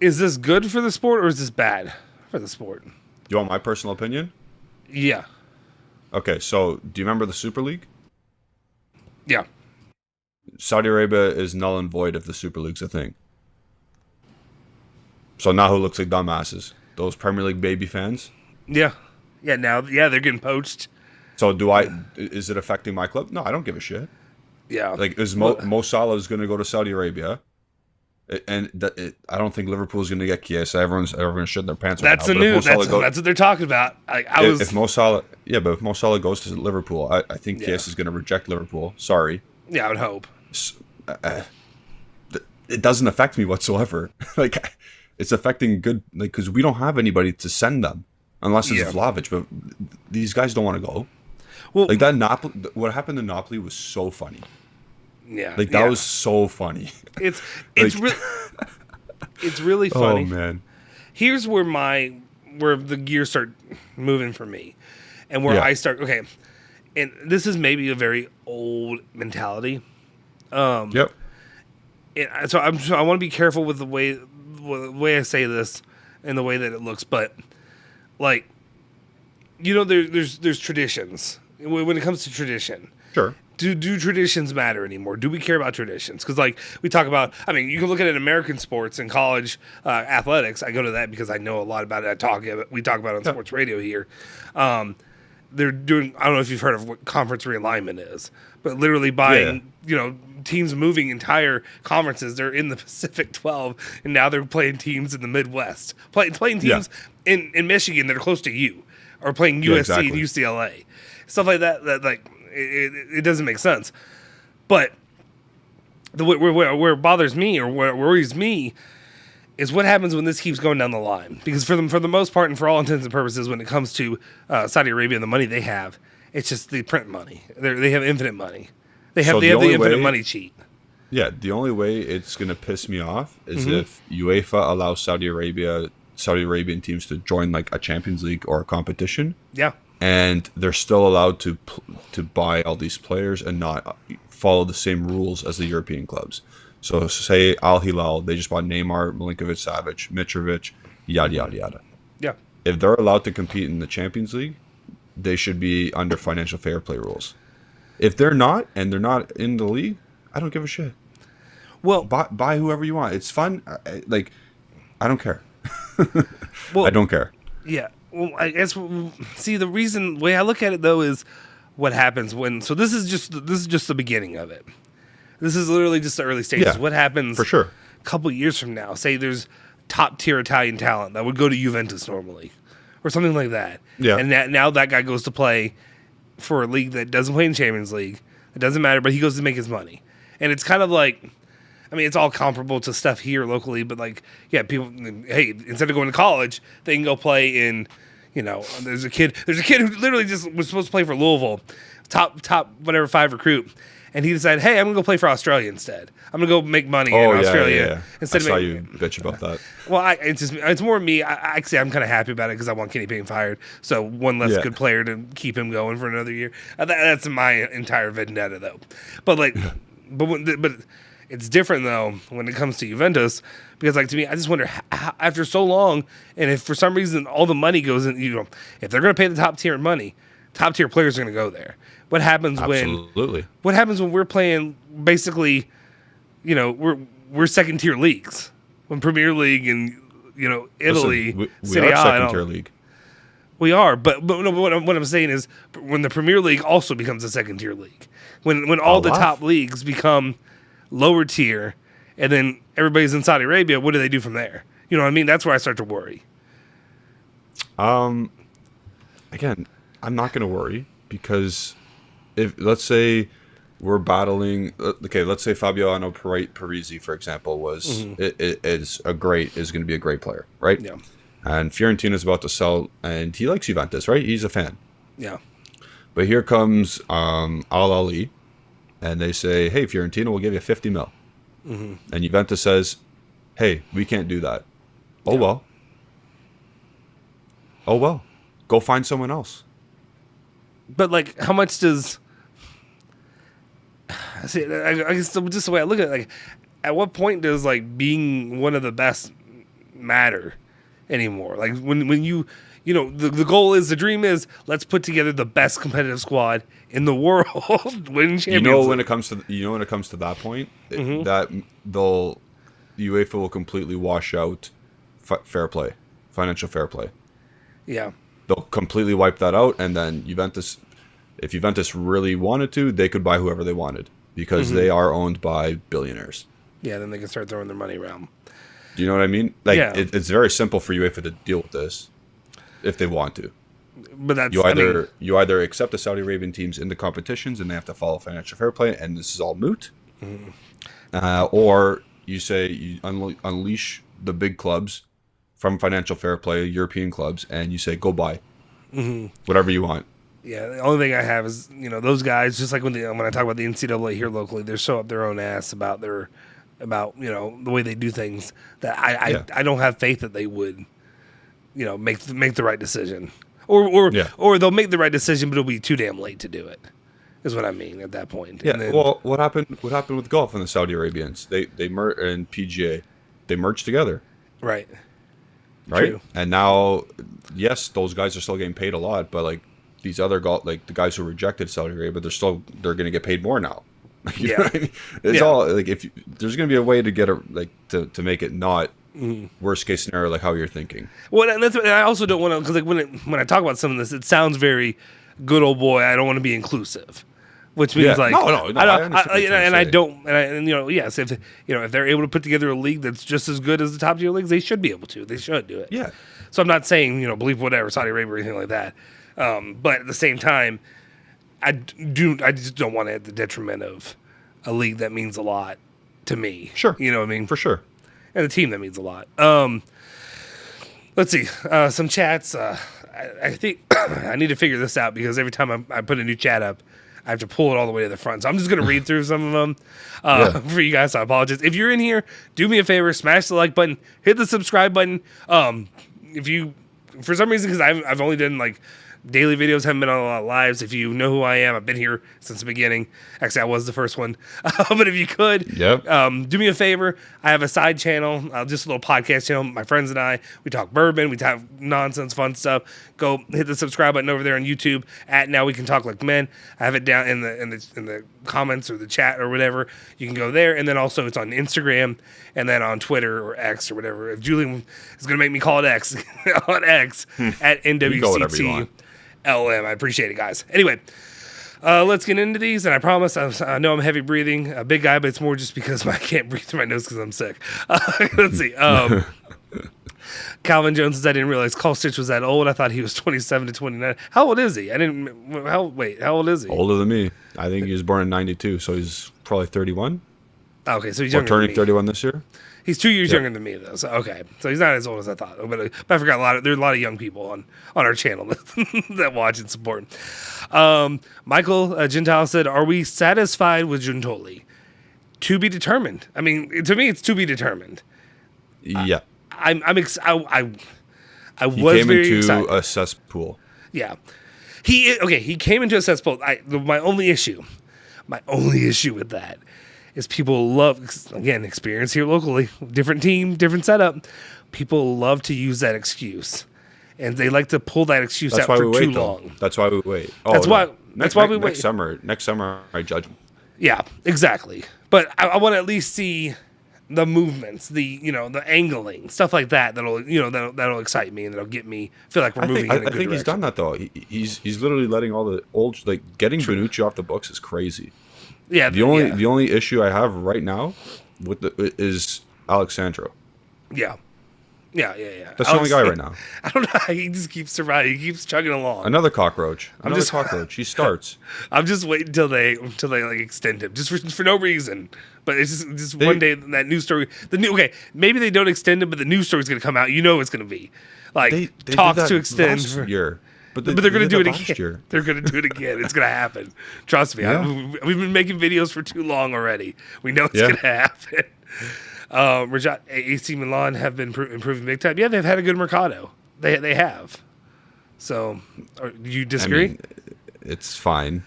is this good for the sport or is this bad for the sport? You want my personal opinion? Yeah. Okay, so do you remember the Super League? Yeah. Saudi Arabia is null and void if the Super League's a thing. So now who looks like dumbasses? Those Premier League baby fans? Yeah. Yeah, now they're getting poached. So is it affecting my club? No, I don't give a shit. Yeah. Like, Mo Salah is going to go to Saudi Arabia, and I don't think Liverpool's going to get Chiesa. Everyone's shitting their pants. That's right the now. news. That's what they're talking about. If Mo Salah, but if Mo Salah goes to Liverpool, I think Chiesa is going to reject Liverpool. Sorry. Yeah, I would hope. It doesn't affect me whatsoever. Like, it's affecting good, like, because we don't have anybody to send them unless it's Vlahovic. But these guys don't want to go. Well, like that Napoli, what happened to Napoli was so funny. Yeah, like that was so funny. It's like, it's really funny. Oh man, here's where the gears start moving for me, and where I start. Okay, and this is maybe a very old mentality. Yep. And so I want to be careful with the way I say this and the way that it looks, but like, there's traditions when it comes to tradition. Sure. Do traditions matter anymore? Do we care about traditions? Because like we talk about, I mean, you can look at it in American sports and college athletics. I go to that because I know a lot about it. We talk about it on sports radio here. They're doing, I don't know if you've heard of what conference realignment is, but literally buying, teams moving entire conferences. They're in the Pacific 12, and now they're playing teams in the Midwest. Playing teams in Michigan that are close to you, or playing USC and UCLA. Stuff like that, it doesn't make sense. But where it bothers me, or where it worries me, is what happens when this keeps going down the line. Because for the most part, and for all intents and purposes, when it comes to Saudi Arabia and the money they have, it's just they print money. They have infinite money. They have the infinite money cheat. Yeah, the only way it's going to piss me off is if UEFA allows Saudi Arabian teams to join like a Champions League or a competition. Yeah. And they're still allowed to buy all these players and not follow the same rules as the European clubs. So say Al Hilal, they just bought Neymar, Milinkovic-Savic, Mitrovic, yada, yada, yada. Yeah. If they're allowed to compete in the Champions League, they should be under financial fair play rules. If they're not, and they're not in the league, I don't give a shit. Well, buy whoever you want. It's fun. I don't care. Well, I don't care. Yeah. Well, I guess the way I look at it though is what happens when. So this is just the beginning of it. This is literally just the early stages. Yeah, what happens for sure a couple years from now? Say there's top tier Italian talent that would go to Juventus normally, or something like that. Yeah. And now that guy goes to play for a league that doesn't play in Champions League. It doesn't matter, but he goes to make his money. And it's kind of like, I mean, it's all comparable to stuff here locally, but like, yeah, people, hey, instead of going to college, they can go play in, there's a kid who literally just was supposed to play for Louisville, top whatever 5 recruit, and he decided, hey, I'm gonna go play for Australia instead. I'm gonna go make money in Australia. Yeah. Instead I saw you bitch about that. Well, it's more me. Actually, I'm kind of happy about it because I want Kenny Payne fired, so one less good player to keep him going for another year. That's my entire vendetta, though. But like, but it's different though when it comes to Juventus, because like to me, I just wonder how, after so long, and if for some reason all the money goes in, if they're going to pay the top tier money, top tier players are going to go there. What happens What happens when we're playing basically, we're second tier leagues when Premier League and Italy, we Serie are A, second tier league. We are, but no, what I'm saying is when the Premier League also becomes a second tier league, when all the top leagues become lower tier, and then everybody's in Saudi Arabia, what do they do from there? You know what I mean? That's where I start to worry. Um, again, I'm not going to worry because if let's say we're battling, okay, let's say Fabiano Parisi, for example, was is going to be a great player, right? Yeah. And Fiorentina's about to sell, and he likes Juventus, right? He's a fan. Yeah. But here comes Al Ali, and they say, "Hey, Fiorentina, we'll give you 50 mil." And Juventus says, "Hey, we can't do that." Oh well. Oh well. Go find someone else. But like, how much does? See, I guess just the way I look at it, like, at what point does like being one of the best matter anymore? Like when you know the goal is, the dream is, let's put together the best competitive squad in the world, win Champions League. When it comes to that point, that UEFA will completely wash out fair play, financial fair play. Yeah. They'll completely wipe that out, and then Juventus, if Juventus really wanted to, they could buy whoever they wanted because they are owned by billionaires. Yeah, then they can start throwing their money around. Do you know what I mean? Like, yeah. It's very simple for UEFA to deal with this if they want to. But that's you either accept the Saudi Arabian teams in the competitions and they have to follow financial fair play, and this is all moot, or you say you unleash the big clubs from financial fair play, European clubs, and you say go buy whatever you want. Yeah, the only thing I have is, those guys, just like when I talk about the NCAA here locally, they're so up their own ass about the way they do things that I don't have faith that they would, make the right decision. Or they'll make the right decision, but it'll be too damn late to do it. Is what I mean at that point. Yeah. Well, what happened with golf and the Saudi Arabians? They and PGA, they merged together. Right. True. And now, yes, those guys are still getting paid a lot, but like these other like the guys who rejected Saudi Arabia, they're going to get paid more now. You know what I mean? It's all like there's going to be a way to get to make it not worst case scenario like how you're thinking. Well, and I also don't want to, because like when I talk about some of this, it sounds very good old boy. I don't want to be inclusive, which means like yes, if they're able to put together a league that's just as good as the top tier leagues, they should be able to. They should do it. Yeah. So I'm not saying believe whatever Saudi Arabia or anything like that, but at the same time, I just don't want it at the detriment of a league that means a lot to me. Sure. You know what I mean? For sure. And a team that means a lot. Let's see. Some chats. I think I need to figure this out because every time I put a new chat up, I have to pull it all the way to the front. So I'm just going to read through some of them for you guys. So I apologize. If you're in here, do me a favor, smash the like button, hit the subscribe button. If you, for some reason, because I've only done like daily videos, haven't been on a lot of lives. If you know who I am, I've been here since the beginning. Actually, I was the first one. But if you could, do me a favor. I have a side channel, just a little podcast channel. My friends and I, we talk bourbon, we talk nonsense, fun stuff. Go hit the subscribe button over there on YouTube at Now We Can Talk Like Men. I have it down in the comments or the chat or whatever. You can go there, and then also it's on Instagram and then on Twitter or X or whatever. If Julian is going to make me call it X, on X at NWCT. LM. I appreciate it, guys. Anyway, let's get into these, and I promise I know I'm heavy breathing, a big guy, but it's more just because I can't breathe through my nose because I'm sick. Let's see. Calvin Jones says, I didn't realize Carl Stitch was that old. I thought he was 27 to 29. How old is he? How old is he? Older than me. I think he was born in 92, so he's probably 31. Okay, so he's younger than me. Turning 31 this year. He's 2 years younger than me, though. So okay, so he's not as old as I thought. But I forgot there's a lot of young people on our channel that watch and support. Michael Gentile said, "Are we satisfied with Giuntoli? To be determined. I mean, to me, it's to be determined." Yeah, I he was came very into excited. a cesspool. Yeah, he came into a cesspool. My only issue with that is people love, again, experience here locally, different team, different setup. People love to use that excuse, and they like to pull that excuse out for too long. That's why we wait. That's why we wait. Next summer, I judge them. Yeah, exactly. But I want to at least see the movements, the angling, stuff like that. That'll excite me and that'll get me feel like we're moving in a good direction. I think he's done that though. He's literally letting all the old, like, getting Bonucci off the books is crazy. Yeah. The only issue I have right now is Alexandro. Yeah. Yeah. That's the only guy right now. I don't know how he just keeps surviving. He keeps chugging along. Another cockroach. He starts. I'm just waiting until they like extend him, just for no reason. But it's just one day that news story. Maybe they don't extend him, but the news story's going to come out. You know it's going to be like They talks to extend last year. But they're going to do it again. They're going to do it again. It's going to happen. Trust me. Yeah. We've been making videos for too long already. We know it's going to happen. AC Milan have been improving big time. Yeah, they've had a good mercado. They have. So, do you disagree? I mean, it's fine.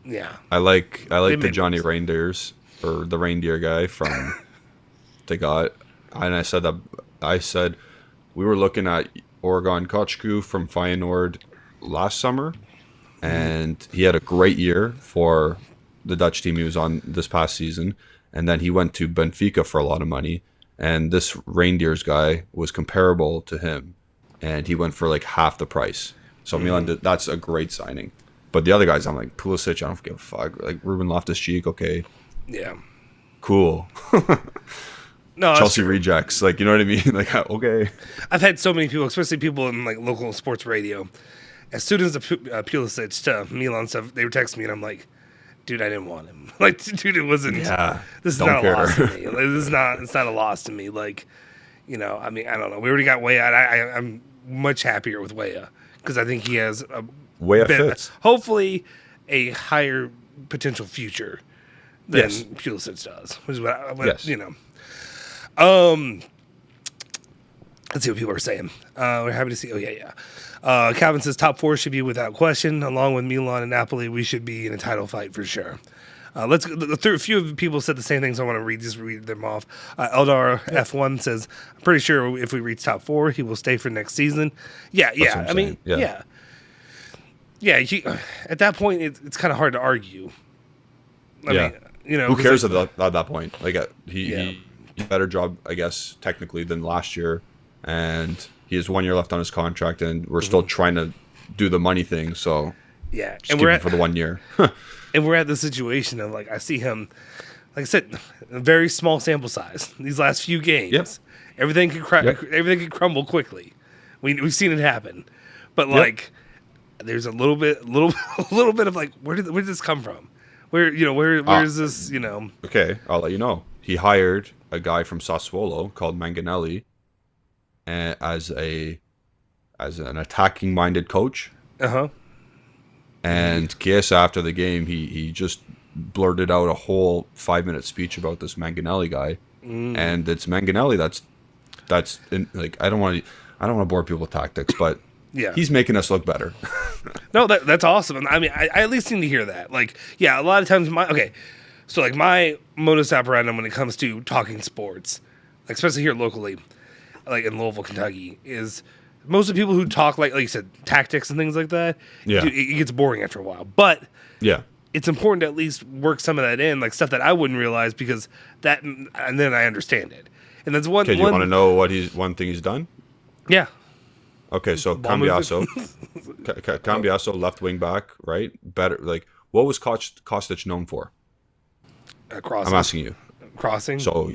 Yeah. I like the Johnny Reindeers, or the reindeer guy from they got. And I said we were looking at Orgon Kochku from Feyenoord last summer, and he had a great year for the Dutch team he was on this past season. And then he went to Benfica for a lot of money. And this Reindeers guy was comparable to him. And he went for like half the price. So Milan, that's a great signing. But the other guys, I'm like, Pulisic, I don't give a fuck. Like Ruben Loftus-Cheek, okay. Yeah. Cool. No, Chelsea rejects. Like, you know what I mean? Like, okay. I've had so many people, especially people in like local sports radio. As soon as the Pulisic to Milan stuff, they were texting me and I'm like, dude, I didn't want him. Like, dude, it wasn't. Yeah. This is not a loss to me. Like, it's not a loss to me. Like, you know, I mean, I don't know. We already got Weah. I'm much happier with Weah because I think he has fits. Hopefully a higher potential future than Pulisic does, which is what you know. Let's see what people are saying. We're happy to see. Oh yeah. Calvin says top 4 should be without question. Along with Milan and Napoli, we should be in a title fight for sure. Let's through a few people said the same things. I want to read them off. Eldar F1 says, I'm pretty sure if we reach top 4, he will stay for next season. Yeah. I mean, yeah. At that point, it's kind of hard to argue. I mean, you know, who cares at that point? Like he did a better job, I guess, technically than last year, and he has 1 year left on his contract, and we're still trying to do the money thing. So and we're for the 1 year. And we're at the situation of like I see him, like I said, a very small sample size. These last few games, everything could crumble quickly. We've seen it happen, but like there's a little bit of like where did this come from? Where is this? You know. Okay, I'll let you know. He hired a guy from Sassuolo called Manganelli, as an attacking minded coach. And Chiesa, after the game, he just blurted out a whole 5-minute speech about this Manganelli guy, and it's Manganelli that's like I don't want to bore people with tactics, but he's making us look better. No, that's awesome. I mean, I at least need to hear that. Like, a lot of times so like my modus operandi when it comes to talking sports, like especially here locally, like in Louisville, Kentucky, is most of the people who talk like you said, tactics and things like that, it gets boring after a while. But it's important to at least work some of that in, like stuff that I wouldn't realize because that, and then I understand it. And that's one. Okay, do you want to know one thing he's done? Yeah. Okay, so Cambiaso, left wing back, right? Better. Like, what was Kostic known for? Crossing. I'm asking you. Crossing. So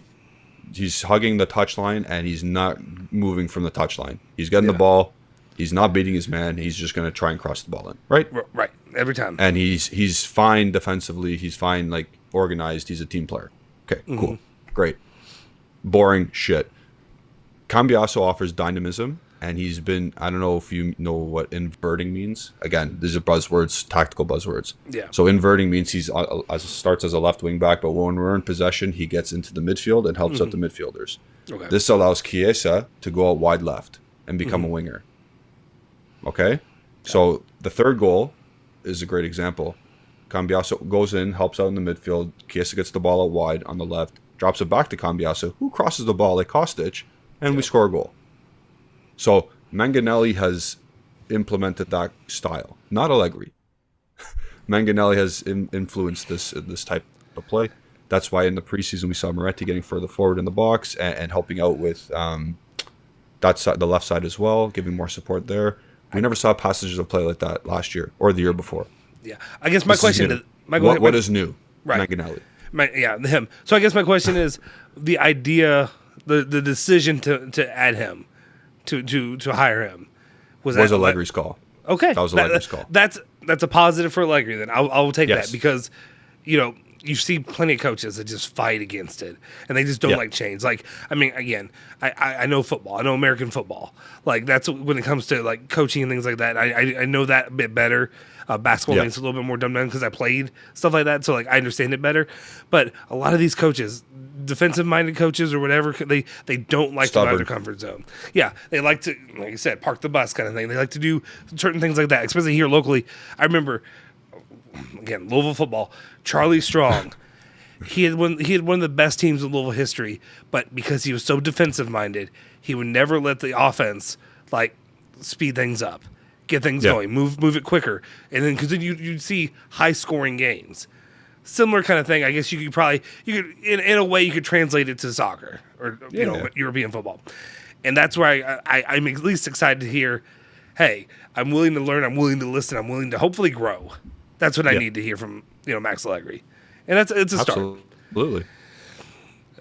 he's hugging the touchline and he's not moving from the touchline. He's getting the ball. He's not beating his man. He's just going to try and cross the ball in, right? Right. Every time. And he's fine defensively. He's fine, like, organized. He's a team player. Okay, cool. Great. Boring shit. Cambiaso offers dynamism, and he's been, I don't know if you know what inverting means. Again, these are buzzwords, tactical buzzwords. Yeah. So inverting means he's starts as a left wing back, but when we're in possession, he gets into the midfield and helps out the midfielders. Okay. This allows Chiesa to go out wide left and become a winger. Okay? So the third goal is a great example. Cambiaso goes in, helps out in the midfield. Chiesa gets the ball out wide on the left, drops it back to Cambiaso, who crosses the ball like Kostic, and we score a goal. So Manganelli has implemented that style, not Allegri. Manganelli has influenced this type of play. That's why in the preseason we saw Moretti getting further forward in the box and helping out with that side, the left side as well, giving more support there. We never saw passages of play like that last year or the year before. Yeah, I guess my question is, what is new? Right. Manganelli. Him. So I guess my question is the idea, the decision to add him. to hire him. Was Allegri's call. Okay, that was Allegri's call. That's a positive for Allegri. Then I'll take Yes. that because you see plenty of coaches that just fight against it and they just don't like change. Like, I mean, again, I know football. I know American football. Like, that's when it comes to like coaching and things like that. I know that a bit better. Basketball makes it a little bit more dumbed down because I played stuff like that, so like I understand it better. But a lot of these coaches, defensive-minded coaches or whatever, they don't like to go out of their comfort zone. Yeah, they like to, like I said, park the bus kind of thing. They like to do certain things like that, especially here locally. I remember, again, Louisville football, Charlie Strong. He had one of the best teams in Louisville history, but because he was so defensive-minded, he would never let the offense like speed things up. Get things going, move it quicker, and then because then you'd see high scoring games. Similar kind of thing. I guess you could in a way you could translate it to soccer or European football, and that's where I'm at least excited to hear. Hey, I'm willing to learn. I'm willing to listen. I'm willing to hopefully grow. That's what I need to hear from Max Allegri, and it's a start. Absolutely.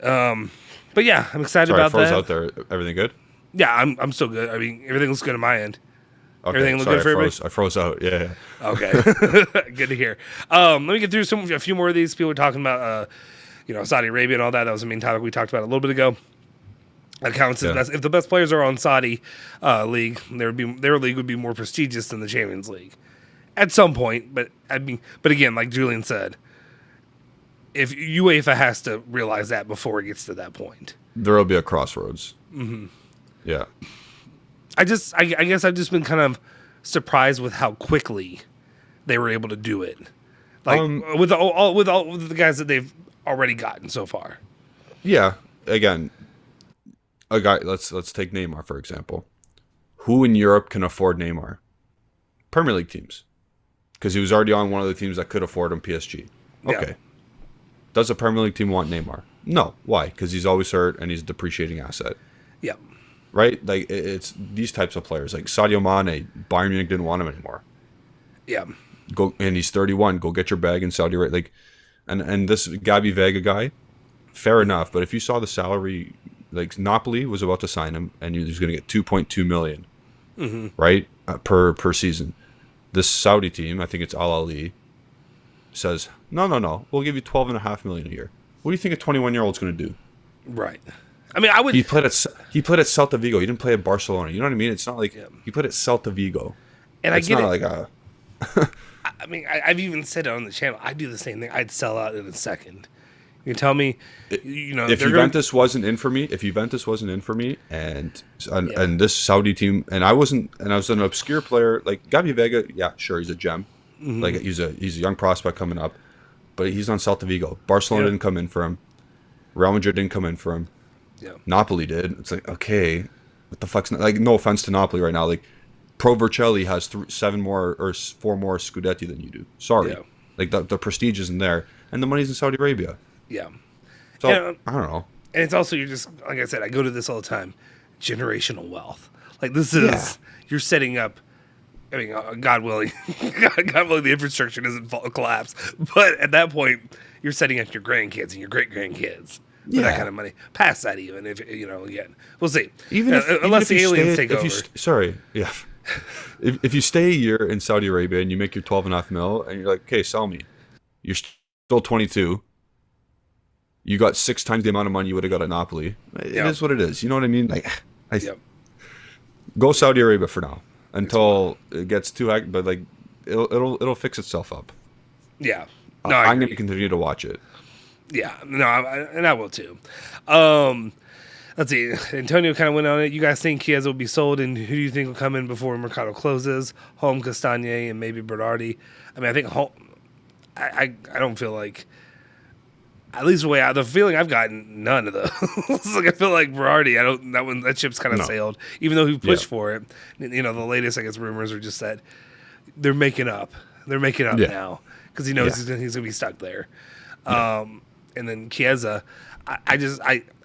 But yeah, I'm excited about that. that. Out there, everything good? Yeah, I'm still good. I mean, everything looks good on my end. Okay, everything look good for everybody? I froze out. Yeah. Okay. Good to hear. Let me get through a few more of these. People were talking about, Saudi Arabia and all that. That was the main topic we talked about a little bit ago. That counts as best. If the best players are on Saudi league, their league would be more prestigious than the Champions League at some point. But again, like Julian said, if UEFA has to realize that before it gets to that point, there will be a crossroads. Mm-hmm. Yeah. I guess I've just been kind of surprised with how quickly they were able to do it, like with all the guys that they've already gotten so far. Yeah, again, a guy. Let's take Neymar for example. Who in Europe can afford Neymar? Premier League teams, because he was already on one of the teams that could afford him. PSG. Okay. Yeah. Does a Premier League team want Neymar? No. Why? Because he's always hurt and he's a depreciating asset. Yeah. Right? Like, it's these types of players. Like Sadio Mane, Bayern Munich didn't want him anymore. Yeah. And he's 31. Go get your bag in Saudi Arabia. Like, and this Gabi Vega guy, fair enough. But if you saw the salary, like Napoli was about to sign him, and he was going to get 2.2 million, right, per season. This Saudi team, I think it's Al Ahly, says no, we'll give you 12.5 million a year. What do you think a 21-year-old's going to do? Right. I mean, I would. He played at Celta Vigo. He didn't play at Barcelona. You know what I mean? It's not like he played at Celta Vigo. And it's I get not it. Like a. I mean, I've even said it on the channel. I do the same thing. I'd sell out in a second. You tell me, if Juventus wasn't in for me, and this Saudi team, and I was an obscure player like Gabi Vega. Yeah, sure, he's a gem. Mm-hmm. Like he's a young prospect coming up, but he's on Celta Vigo. Barcelona didn't come in for him. Real Madrid didn't come in for him. Yeah. Napoli did. It's like, okay, what the fuck's like? No offense to Napoli right now. Like, Pro Vercelli has 4 more Scudetti than you do. Sorry, like the prestige isn't there, and the money's in Saudi Arabia. Yeah. So I don't know. And it's also, you're just, like I said, I go to this all the time. Generational wealth. Like, this is you're setting up. I mean, God willing, the infrastructure doesn't collapse. But at that point, you're setting up your grandkids and your great grandkids. With that kind of money. Past that, even if again, we'll see. Unless the aliens take over. If you stay a year in Saudi Arabia and you make your 12.5 mil, and you're like, okay, sell me. You're still 22. You got 6 times the amount of money you would have got at Napoli. It is what it is. You know what I mean? Like, go Saudi Arabia for now until it gets too high. But like, it'll fix itself up. Yeah. No, I'm going to continue to watch it. Yeah, no, and I will too. Let's see. Antonio kind of went on it. You guys think Chiesa will be sold, and who do you think will come in before Mercado closes? Holm, Castagne, and maybe Berardi. I mean, I think Holm. I don't feel like, at least the feeling I've gotten, none of those. Like, I feel like Berardi. That ship's kind of sailed. Even though he pushed for it. The latest, I guess, rumors are just that they're making up. They're making up now because he knows he's going to be stuck there. Yeah. And then Chiesa, I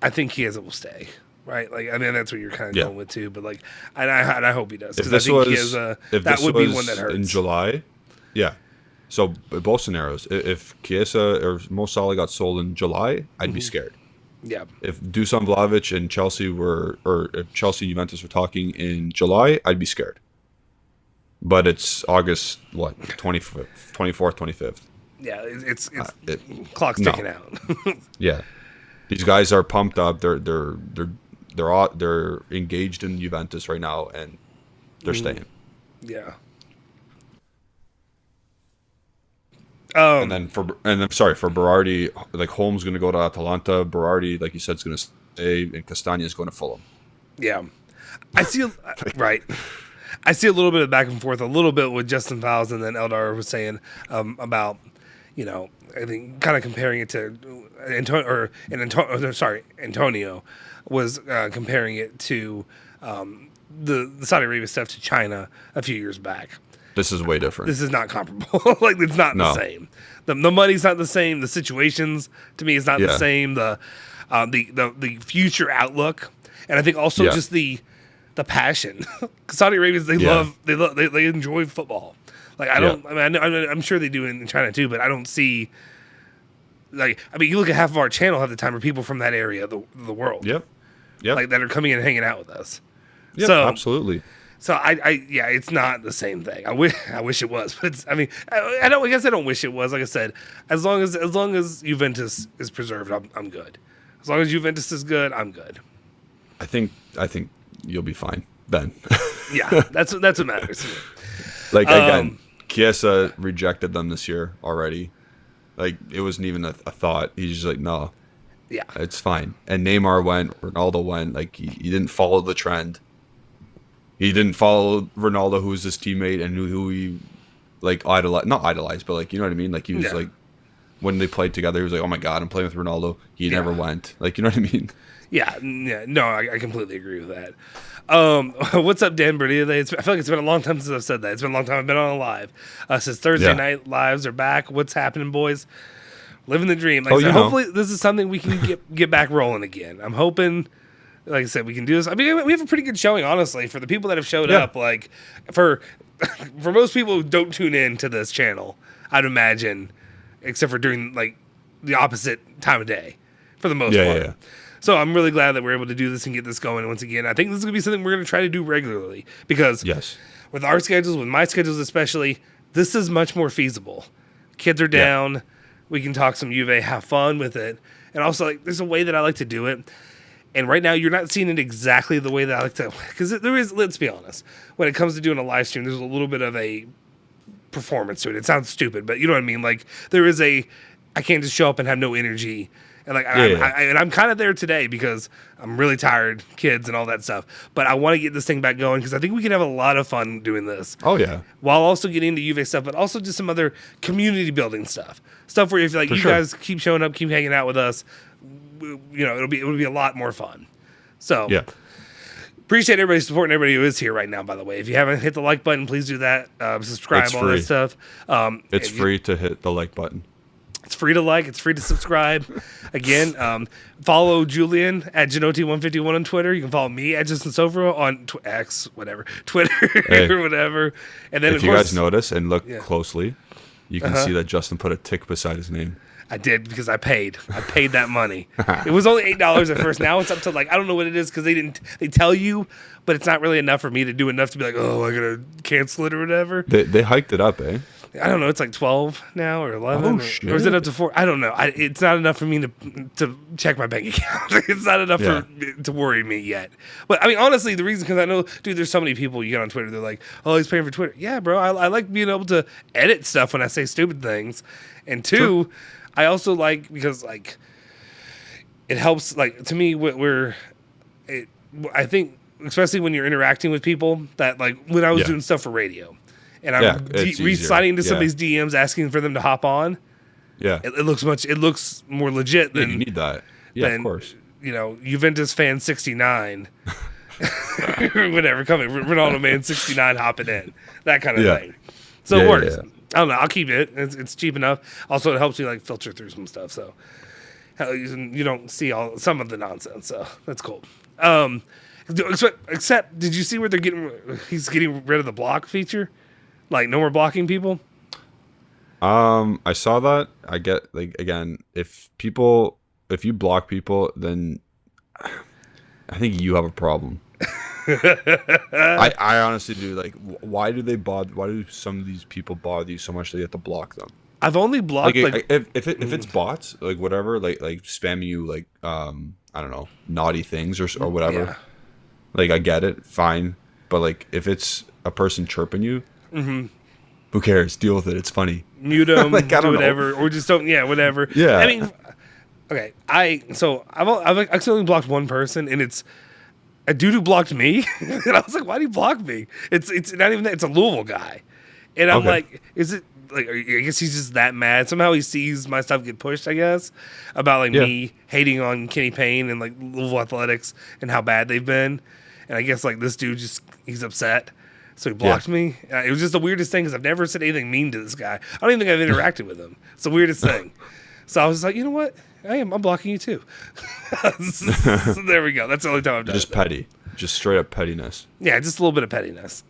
think Chiesa will stay, right? Like, I mean, that's what you're kind of going with too. But like, and I hope he does, because I think Chiesa, that would be one that hurts in July. Yeah. So both scenarios, if Chiesa or Mo Salah got sold in July, I'd be scared. Yeah. If Dusan Vlahovic and Chelsea were, or if Chelsea and Juventus were talking in July, I'd be scared. But it's August, what, 25th, 24th, 25th. Yeah, it's clock's ticking out. Yeah, these guys are pumped up. They're engaged in Juventus right now, and they're staying. Yeah. And then for Berardi, like Holmes going to go to Atalanta. Berardi, like you said, is going to stay, and Castagna is going to Fulham. Yeah, I see. Right. I see a little bit of back and forth, a little bit with Justin Fowles, and then Eldar was saying about, I think kind of comparing it to Antonio was comparing it to the Saudi Arabia stuff to China a few years back. This is way different. This is not comparable. Like, it's not the same. The money's not the same. The situations, to me, is not the same. The future outlook, and I think also just the passion. Saudi Arabians, they enjoy football. Like, I'm sure they do in China too, but I don't see. Like, I mean, you look at half of our channel half the time are people from that area of the world. Yep. Like, that are coming in and hanging out with us. Yep, so absolutely. So it's not the same thing. I wish it was, but I guess I don't wish it was. Like I said, as long as Juventus is preserved, I'm good. As long as Juventus is good, I'm good. I think you'll be fine then. Yeah, that's what matters. Like, again, Chiesa rejected them this year already. Like, it wasn't even a thought. He's just like, no. Yeah, it's fine. And Neymar went, Ronaldo went. Like, he didn't follow the trend. He didn't follow Ronaldo, who was his teammate and who he, like, not idolized, but, like, you know what I mean? Like, he was, like, when they played together, he was like, oh, my God, I'm playing with Ronaldo. He never went. Like, you know what I mean? Yeah. No, I completely agree with that. What's up, Dan Bernita? I feel like it's been a long time since I've said that. It's been a long time I've been on a live. Since Thursday night lives are back. What's happening, boys? Living the dream. Like I said, hopefully this is something we can get back rolling again. I'm hoping... Like I said, we can do this. I mean, we have a pretty good showing, honestly, for the people that have showed up. Like, for most people who don't tune in to this channel, I'd imagine, except for during, like, the opposite time of day, for the most part. Yeah. So I'm really glad that we're able to do this and get this going once again. I think this is going to be something we're going to try to do regularly because with our schedules, with my schedules especially, this is much more feasible. Kids are down. Yeah. We can talk some Juve, have fun with it. And also, like, there's a way that I like to do it. And right now, you're not seeing it exactly the way that I like to, because there is, let's be honest, when it comes to doing a live stream, there's a little bit of a performance to it. It sounds stupid, but you know what I mean? Like, I can't just show up and have no energy. And like, I'm kind of there today because I'm really tired, kids and all that stuff. But I want to get this thing back going because I think we can have a lot of fun doing this. Oh, yeah. While also getting into Juve stuff, but also just some other community building stuff. Stuff where if like guys keep showing up, keep hanging out with us, it'll be a lot more fun. So appreciate everybody supporting everybody who is here right now. By the way, if you haven't hit the like button, please do that. Subscribe, all that stuff. It's free to hit the like button. It's free to like. It's free to subscribe. Again, follow Julian at Genotti151 on Twitter. You can follow me at Justin Sofro on X, whatever, Twitter or whatever. And then if you guys notice and look closely, you can see that Justin put a tick beside his name. I did because I paid. I paid that money. It was only $8 at first. Now it's up to like I don't know what it is because they tell you, but it's not really enough for me to do enough to be like, oh, I gotta cancel it or whatever. They hiked it up, eh? I don't know. It's like 12 now or 11, or is it up to 4? I don't know. It's not enough for me to check my bank account. It's not enough to worry me yet. But I mean, honestly, the reason because I know, dude, there's so many people you get on Twitter. They're like, oh, he's paying for Twitter. Yeah, bro. I like being able to edit stuff when I say stupid things, and two. I also like because like it helps like to me I think especially when you're interacting with people that like when I was doing stuff for radio and I'm sliding into somebody's DMs asking for them to hop on. Yeah, it looks more legit than you need that. Yeah, of course. Juventus fan 69 or whatever coming Ronaldo man 69 hopping in that kind of thing. So it works. Yeah. I don't know. I'll keep it. It's cheap enough. Also, it helps me like filter through some stuff, so you don't see some of the nonsense. So that's cool. Except, did you see where he's getting rid of the block feature? Like no more blocking people. I saw that. I get like again, if people if you block people, then I think you have a problem. I honestly do. Like, why do they bother? Why do some of these people bother you so much that you have to block them? I've only blocked if it's bots, like whatever, like spamming you like I don't know, naughty things or whatever. Yeah. Like, I get it, fine, but like if it's a person chirping you, who cares? Deal with it. It's funny. Mute them, like, I don't do whatever, know. or just don't. Yeah, whatever. Yeah. I mean, okay. I've accidentally blocked one person, and it's a dude who blocked me, and I was like, "Why did he block me?" It's not even that. It's a Louisville guy, and I'm like, "Is it like?" I guess he's just that mad. Somehow he sees my stuff get pushed. I guess about like me hating on Kenny Payne and like Louisville athletics and how bad they've been, and I guess like this dude he's upset, so he blocked me. It was just the weirdest thing because I've never said anything mean to this guy. I don't even think I've interacted with him. It's the weirdest thing. So I was like, you know what? I'm blocking you too. So there we go. That's the only time I've done just petty. Just straight up pettiness. Yeah, just a little bit of pettiness.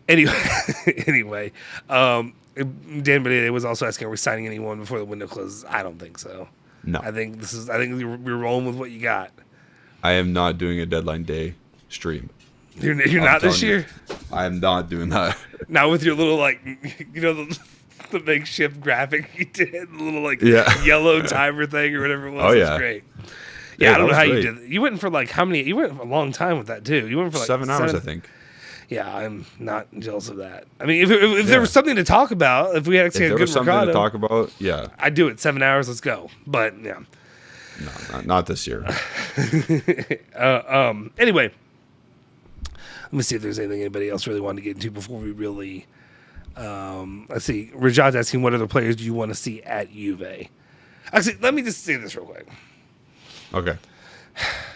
Anyway, Dan Benitez was also asking, are we signing anyone before the window closes? I don't think so. No. I think we're rolling with what you got. I am not doing a deadline day stream. You're not this year? I am not doing that. Not with your little, like, you know, the makeshift graphic you did, the little like yellow timer thing or whatever it was. Oh, yeah. It was great. Yeah, I don't know how you did it. You went for like how many? You went for a long time with that too. You went for like 7 hours, I think. Yeah, I'm not jealous of that. I mean, if there was something to talk about, if we had actually if had there good was something Mercado, to talk about, yeah, I'd do it. 7 hours, let's go. But yeah, no, not this year. Anyway, let me see if there's anything anybody else really wanted to get into before we really. Let's see. Rajad's asking, what other players do you want to see at Juve? Actually, let me just say this real quick. Okay.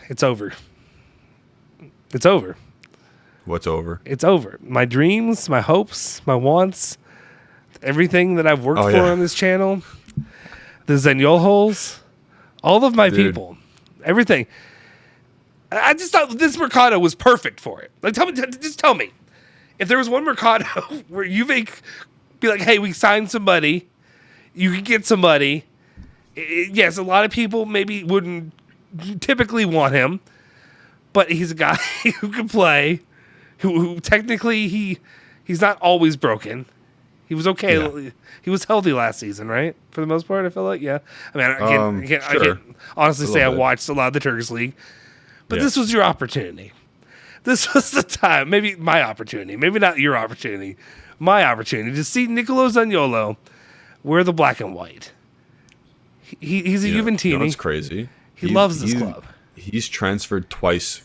It's over. It's over. What's over? It's over. My dreams, my hopes, my wants, everything that I've worked for on this channel, the Zaniolo's, all of my people, everything. I just thought this Mercado was perfect for it. Like, just tell me. If there was one Mercado where Juve be like, hey, we signed somebody, you can get somebody. Yes, a lot of people maybe wouldn't typically want him, but he's a guy who can play, who technically he's not always broken. He was okay. Yeah. He was healthy last season, right? For the most part, I feel like, yeah. I mean, I can't honestly say I watched a lot of the Turkish League, but this was your opportunity. This was the time, maybe my opportunity, maybe not your opportunity, my opportunity to see Nicolo Zaniolo wear the black and white. He's a Juventini. You know what's crazy? He loves this club. He's transferred twice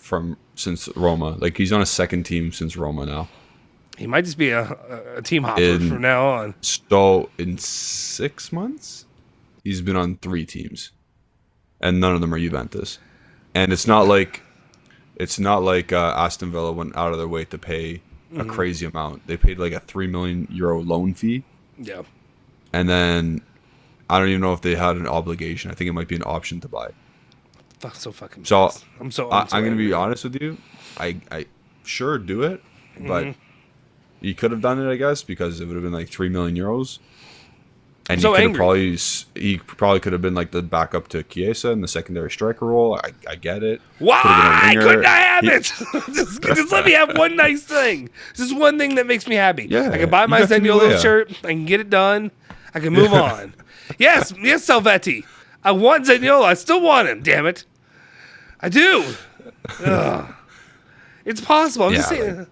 since Roma. Like, he's on a second team since Roma now. He might just be a team hopper from now on. So in 6 months, he's been on 3 teams, and none of them are Juventus. And it's not like Aston Villa went out of their way to pay a crazy amount. They paid like a €3 million loan fee. Yeah. And then I don't even know if they had an obligation. I think it might be an option to buy. So fucking. So I'm going to be honest with you. I sure do it, but you could have done it, I guess, because it would have been like €3 million. And he probably could have been like the backup to Chiesa in the secondary striker role. I get it. Why couldn't I have it? just let me have one nice thing. Just one thing that makes me happy. Yeah, I can buy my Zaniolo shirt. I can get it done. I can move on. Yes, Salvetti. I want Zaniolo. I still want him. Damn it. I do. It's possible. I'm just saying.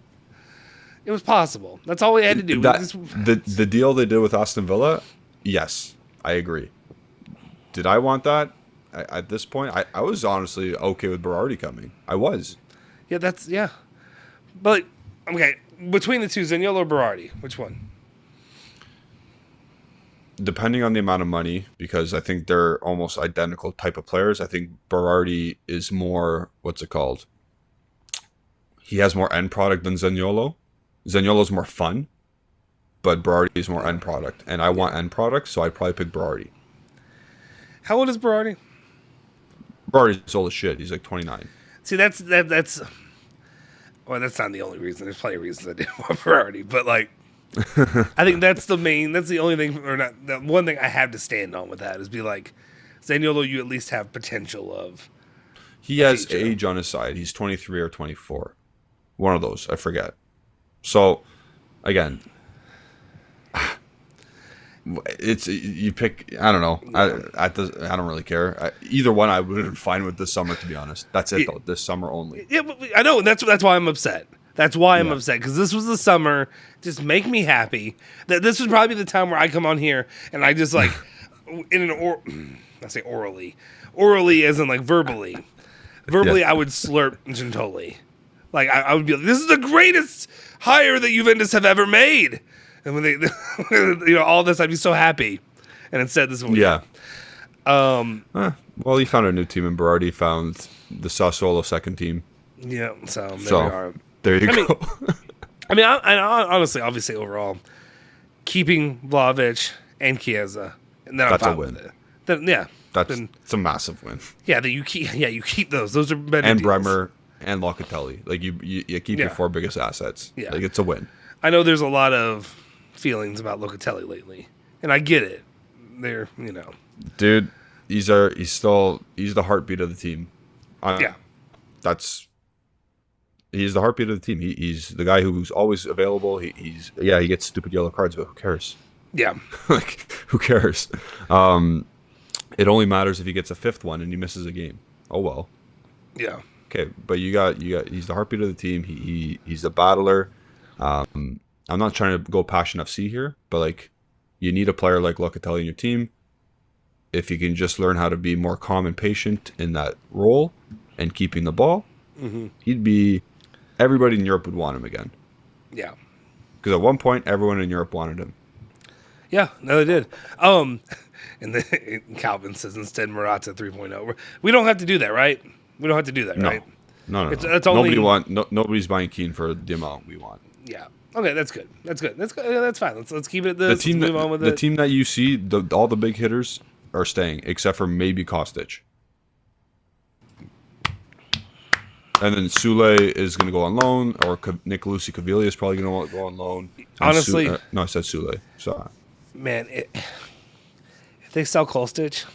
It was possible. That's all we had to do. The deal they did with Aston Villa, yes, I agree. Did I want that? At this point, I was honestly okay with Berardi coming. I was. Yeah, But, okay, between the two, Zaniolo or Berardi, which one? Depending on the amount of money, because I think they're almost identical type of players. I think Berardi is more, what's it called? He has more end product than Zaniolo. Zaniolo's more fun, but Berardi is more end product. And I want end product, so I'd probably pick Berardi. How old is Berardi? Berardi's old as shit. He's like 29. See, that's well, that's not the only reason. There's plenty of reasons I didn't want Berardi, but like, I think that's the only thing, or not, the one thing I have to stand on with that is be like, Zaniolo, you at least have potential of. He has age on his side. He's 23 or 24. One of those, I forget. So, again, it's you pick. I don't know. I don't really care. Either one, I would have been fine with this summer. To be honest, that's it though. This summer only. Yeah, I know. That's why I'm upset. That's why I'm upset, because this was the summer. Just make me happy. That this was probably the time where I come on here and I just like I say orally as in like verbally. Verbally, I would slurp Gentoli. Like I would be like, "This is the greatest hire that Juventus have ever made." And when they, all this, I'd be so happy. And instead, this one, well, he found a new team, and Berardi found the Sassuolo second team. Yeah, so there we are. There you go. I honestly, obviously, overall, keeping Vlahovic and Chiesa, and then that's I'm a fine win. with it. Then, It's a massive win. Yeah, that you keep those. Those are better and deals. Bremer and Locatelli. Like you keep your four biggest assets. Yeah. Like it's a win. I know there's a lot of feelings about Locatelli lately, and I get it. They're dude, he's the heartbeat of the team. He's the heartbeat of the team. He's the guy who's always available. He gets stupid yellow cards, but who cares? Yeah, like who cares? It only matters if he gets a fifth one and he misses a game. Oh well. Yeah. Okay, but you got. He's the heartbeat of the team. He's the battler. I'm not trying to go passion FC here, but like, you need a player like Locatelli in your team. If you can just learn how to be more calm and patient in that role and keeping the ball, he'd be. Everybody in Europe would want him again. Yeah. Because at one point, everyone in Europe wanted him. Yeah, no, they did. And Calvin says instead Morata 3.0. We don't have to do that, right? We don't have to do that, right? No. It's only... Nobody's buying Keane for the amount we want. Yeah. Okay, that's good. That's good. Yeah, that's fine. Let's keep it at this. Let's move on with it. The team that you see, all the big hitters are staying, except for maybe Kostic. And then Sule is going to go on loan, or Nick Caviglia is probably going to go on loan. Honestly, no, I said Sule. So, man, if they sell Kostic,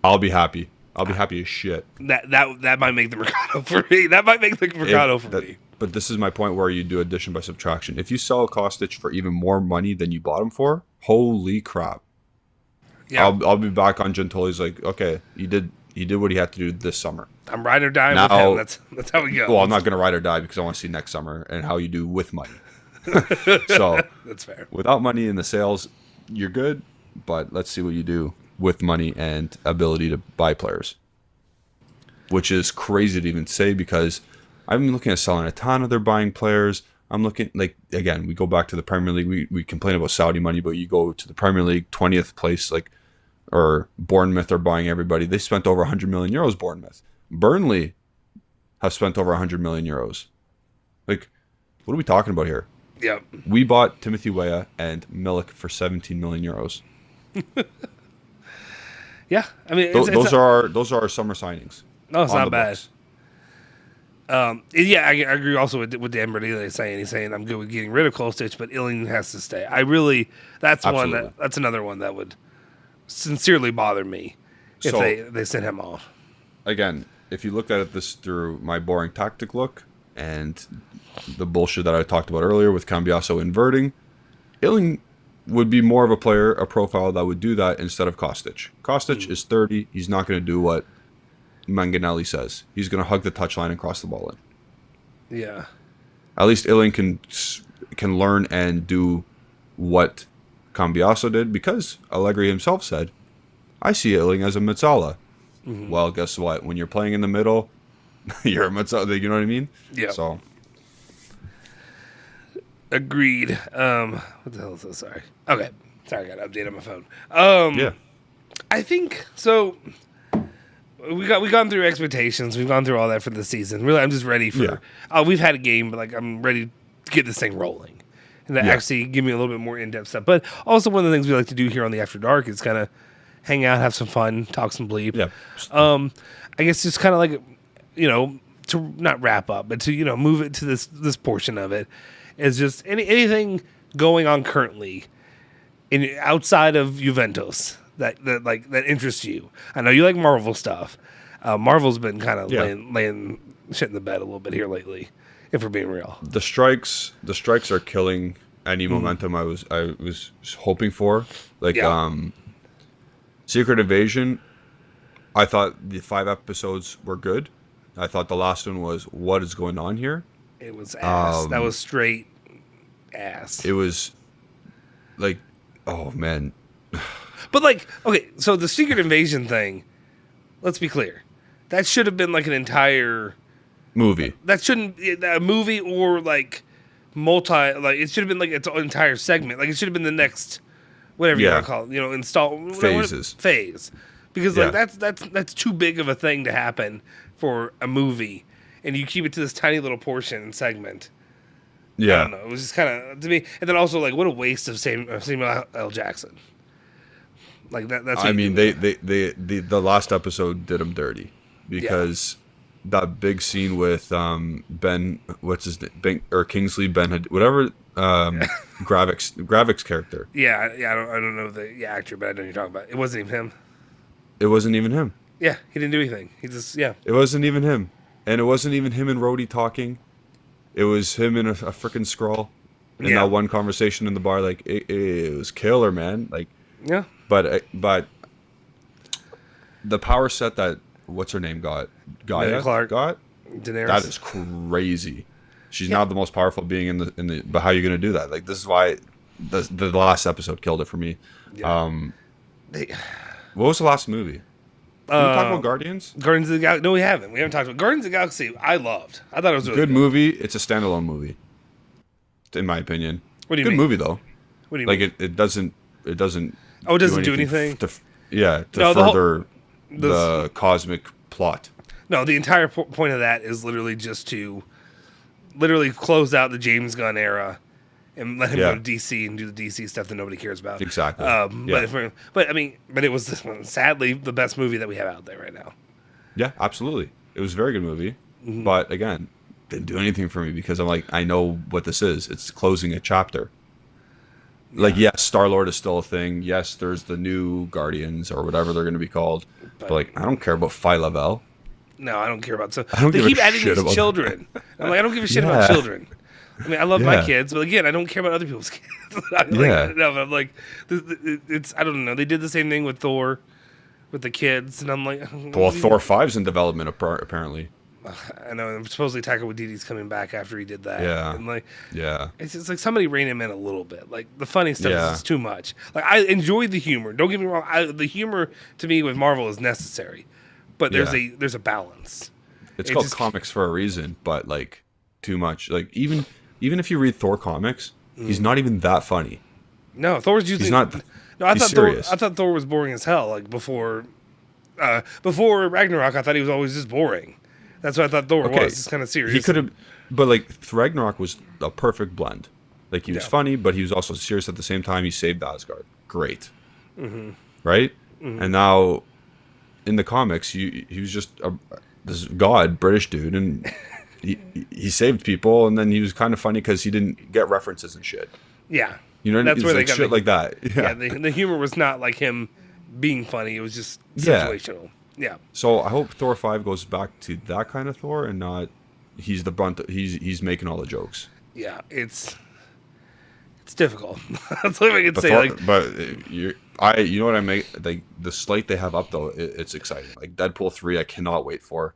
I'll be happy. I'll be happy as shit. That might make the Mercado for me. That might make the Mercado for me. But this is my point where you do addition by subtraction. If you sell Kostic for even more money than you bought him for, holy crap! Yeah, I'll be back on Gentoli's. Like, okay, he did what he had to do this summer. I'm ride or die with him. That's how we go. Well, I'm not going to ride or die because I want to see next summer and how you do with money. So that's fair. Without money in the sales, you're good. But let's see what you do with money and ability to buy players, which is crazy to even say because I've been looking at Salernitana. They're buying players. I'm looking again. We go back to the Premier League. We complain about Saudi money, but you go to the Premier League, 20th place, or Bournemouth are buying everybody. They spent over 100 million euros. Bournemouth, Burnley have spent over 100 million euros. Like, what are we talking about here? Yeah, we bought Timothy Weah and Milik for 17 million euros. Yeah, I mean those are our summer signings. No, it's not bad. Yeah, I agree also with Dan Berdile saying. He's saying I'm good with getting rid of Kostic, but Illing has to stay. That's another one that would sincerely bother me if they sent him off. Again, if you looked at this through my boring tactic look and the bullshit that I talked about earlier with Cambiaso inverting, Illing would be more of a profile that would do that instead of Kostic. Kostic is 30. He's not going to do what Manganelli says. He's going to hug the touchline and cross the ball in. Yeah. At least Illing can learn and do what Cambiaso did because Allegri himself said, I see Illing as a Mezzala. Mm-hmm. Well, guess what? When you're playing in the middle, you're a Mezzala. You know what I mean? Yeah. So. Agreed. What the hell is this? Sorry. Okay. Sorry, I got to update on my phone. Yeah. I think so. We've gone through expectations. We've gone through all that for the season. Really, I'm just ready for. Yeah. We've had a game, but I'm ready to get this thing rolling, and to actually give me a little bit more in-depth stuff. But also, one of the things we like to do here on the After Dark is kind of hang out, have some fun, talk some bleep. Yeah. I guess just kind of like to not wrap up, but to move it to this portion of it is anything going on currently outside of Juventus that interests you. I know you like Marvel stuff. Marvel's been kind of laying shit in the bed a little bit here lately, if we're being real. The strikes are killing any momentum I was hoping for. Like Secret Invasion, I thought the 5 episodes were good. I thought the last one was, what is going on here? It was ass. That was straight ass. It was like, oh man. But like, okay, so the Secret Invasion thing, let's be clear. That should have been like an entire movie. That shouldn't a movie or like it should have been like its entire segment. Like it should have been the next whatever you want to call it, phase. Because like that's too big of a thing to happen for a movie, and you keep it to this tiny little portion and segment. Yeah. I don't know. It was just kind of, to me, and then also like what a waste of Samuel L. Jackson. Like that's. I mean, the last episode did him dirty because that big scene with Ben, what's his name, Kingsley Ben, whatever, Gravik's character. Yeah. I don't know the actor, but I know who you're talking about. It wasn't even him. It wasn't even him. Yeah, he didn't do anything. He just It wasn't even him, and it wasn't even him and Rhodey talking. It was him and a freaking Skrull in that one conversation in the bar. Like it was killer, man. Like but the power set that what's her name got Clark got Daenerys. That is crazy. She's now the most powerful being in the. But how are you going to do that? Like this is why the last episode killed it for me. Yeah. What was the last movie? Did we talk about Guardians? Guardians of the Galaxy. No, we haven't. We haven't talked about Guardians of the Galaxy. I loved. I thought it was a really good movie. It's a standalone movie, in my opinion. What do you mean? Good movie though. What do you mean? Like it doesn't. It doesn't. Oh, it doesn't do anything. To further the cosmic plot. No, the entire point of that is literally just to close out the James Gunn era and let him go to DC and do the DC stuff that nobody cares about. Exactly. But it was sadly the best movie that we have out there right now. Yeah, absolutely. It was a very good movie, but again, didn't do anything for me because I'm like, I know what this is. It's closing a chapter. Like, yes, Star-Lord is still a thing. Yes, there's the new Guardians or whatever they're going to be called. But like, I don't care about Phi-Level. No, I don't care about. So they keep adding these children. I'm like, I don't give a shit about children. I mean, I love my kids, but again, I don't care about other people's kids. I'm like, it's I don't know. They did the same thing with Thor, with the kids, and I'm like, well, Thor 5's in development apparently. I know, and supposedly Taika Waititi's coming back after he did that. Yeah, and like, it's just like somebody rein him in a little bit. Like the funny stuff is just too much. Like I enjoy the humor. Don't get me wrong. The humor to me with Marvel is necessary, but there's a balance. It's called comics for a reason, but like too much. Like even if you read Thor comics, he's not even that funny. No, Thor's usually he's not. No, I thought Thor was boring as hell. Like before Ragnarok, I thought he was always just boring. That's what I thought Thor was. It's kind of serious. He could have, but like Ragnarok was a perfect blend. Like he was funny, but he was also serious at the same time. He saved Asgard. Great, right? And now, in the comics, he was just this British dude, and he saved people, and then he was kind of funny because he didn't get references and shit. Yeah, you know, that's where they got shit like that. Yeah, the humor was not like him being funny. It was just situational. Yeah. So I hope Thor 5 goes back to that kind of Thor and not he's the brunt. He's making all the jokes. Yeah, it's difficult. That's what I can say. You know what I make like the slate they have up though. It's exciting. Like Deadpool 3, I cannot wait for.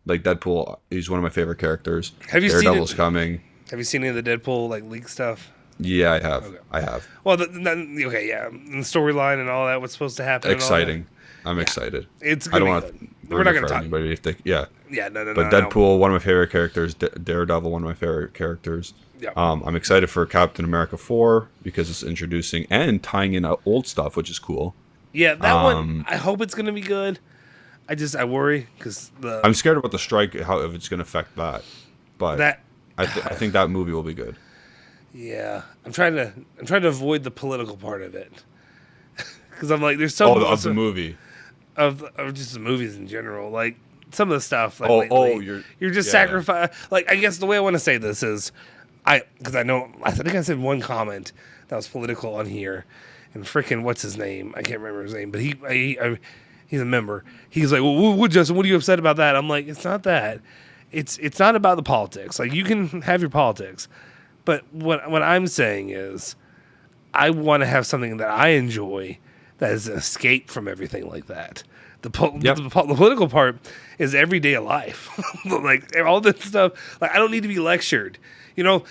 Like Deadpool, he's one of my favorite characters. Have you Daredevil's coming? Have you seen any of the Deadpool like leak stuff? Yeah, I have. Okay. I have. Well, and the storyline and all that. What's supposed to happen? Exciting. I'm excited. It's. I don't want to. We're not going to talk. Anybody if they, No. But Deadpool, one of my favorite characters. Daredevil, one of my favorite characters. Yeah. I'm excited for Captain America 4 because it's introducing and tying in old stuff, which is cool. Yeah, that one. I hope it's going to be good. I worry because I'm scared about the strike. How if it's going to affect that, but I think that movie will be good. Yeah, I'm trying to avoid the political part of it because I'm like, there's so of the movie. Of just the movies in general, like some of the stuff. Like you're just sacrifice. Like I guess the way I want to say this is, because I think I said one comment that was political on here, and freaking what's his name? I can't remember his name, but he's a member. He's like, well, Justin, what are you upset about that? I'm like, it's not that. It's not about the politics. Like, you can have your politics, but what I'm saying is, I want to have something that I enjoy that is an escape from everything like that. The political part is everyday life. Like, all this stuff. Like, I don't need to be lectured. You know,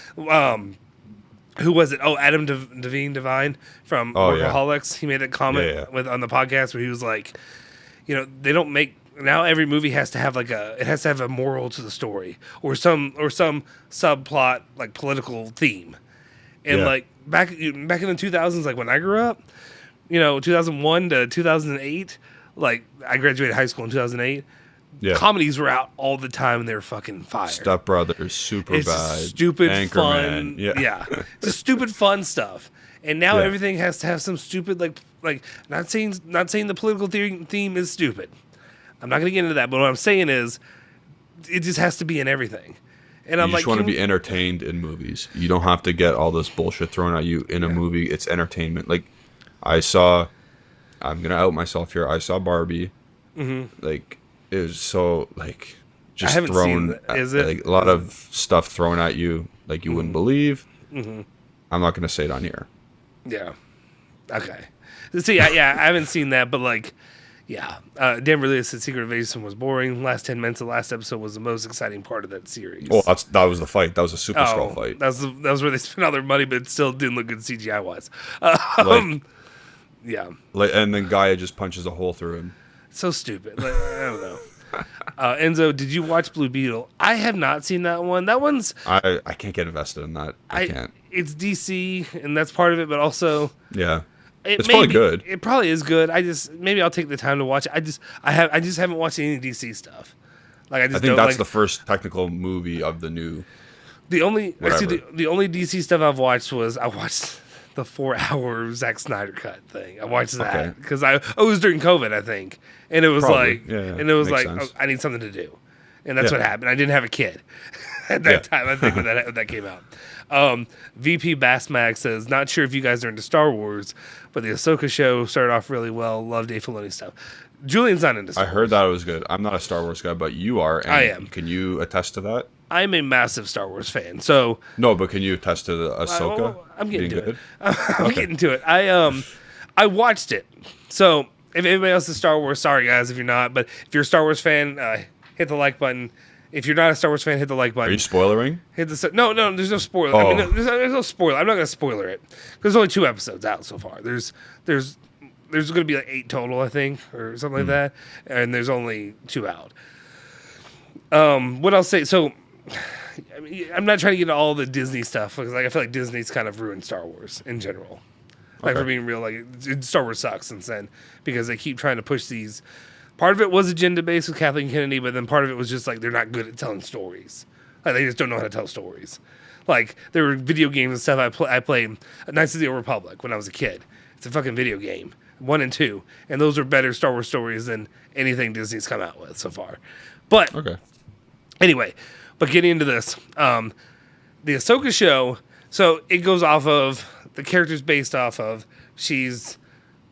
who was it? Oh, Adam Devine from Workaholics. Yeah. He made a comment on the podcast where he was like, you know, they don't make now every movie has to have a moral to the story or some subplot, like political theme. And like back in the 2000s, like when I grew up, you know, 2001 to 2008, like I graduated high school in 2008. Yeah. Comedies were out all the time and they were fucking fire. Step Brothers, Superbad, stupid Anchorman, fun. Yeah. Just stupid fun stuff. And now everything has to have some stupid like not saying the political theme is stupid. I'm not going to get into that, but what I'm saying is it just has to be in everything. And I'm you just want to be entertained in movies. You don't have to get all this bullshit thrown at you in a movie. It's entertainment. Like I'm going to out myself here. I saw Barbie. Mm-hmm. Like it was so like just thrown. Is it like a lot of stuff thrown at you like you wouldn't believe? Mm-hmm. I'm not going to say it on here. Yeah. Okay. See, I haven't seen that, but like, yeah. Dan really said Secret Invasion was boring. Last 10 minutes of the last episode was the most exciting part of that series. Oh, that was the fight. That was a Super Skrull fight. That was where they spent all their money, but it still didn't look good CGI wise. Yeah. Like, and then Gaia just punches a hole through him. So stupid. Like, I don't know. Enzo, did you watch Blue Beetle? I have not seen that one. That one's... I can't get invested in that. I can't. It's DC, and that's part of it, but also... Yeah. It's probably good. It probably is good. Maybe I'll take the time to watch it. I just haven't watched any DC stuff. Like I think that's the first technical movie of the new. The only DC stuff I've watched was I watched the 4-hour Zack Snyder cut thing. I watched that because it was during COVID, I think, and it was I need something to do, and that's what happened. I didn't have a kid at that time. I think when that came out. VP Bassmack says, not sure if you guys are into Star Wars, but the Ahsoka show started off really well. Love Dave Filoni stuff. Julian's not into Star Wars. I heard that it was good. I'm not a Star Wars guy, but you are. And I am. Can you attest to that? I'm a massive Star Wars fan. So no, but can you attest to the Ahsoka? I'm getting to it. I'm getting to it. I watched it. So if anybody else is Star Wars, sorry guys if you're not, but if you're a Star Wars fan, hit the like button. If you're not a Star Wars fan, hit the like button. Are you spoilering? No, there's no spoiler. I mean, there's no spoiler. I'm not going to spoiler it. There's only 2 episodes out so far. There's going to be like 8 total, I think, or something like that. And there's only 2 out. What I'll say, so I mean, I'm not trying to get into all the Disney stuff because like I feel like Disney's kind of ruined Star Wars in general. Like for being real, like Star Wars sucks since then because they keep trying to push these. Part of it was agenda-based with Kathleen Kennedy, but then part of it was just like they're not good at telling stories. Like they just don't know how to tell stories. Like there were video games and stuff I played Knights of the Old Republic when I was a kid. It's a fucking video game, 1 and 2, and those are better Star Wars stories than anything Disney's come out with so far. But anyway, but getting into this, the Ahsoka show. So it goes off of the character's based off of she's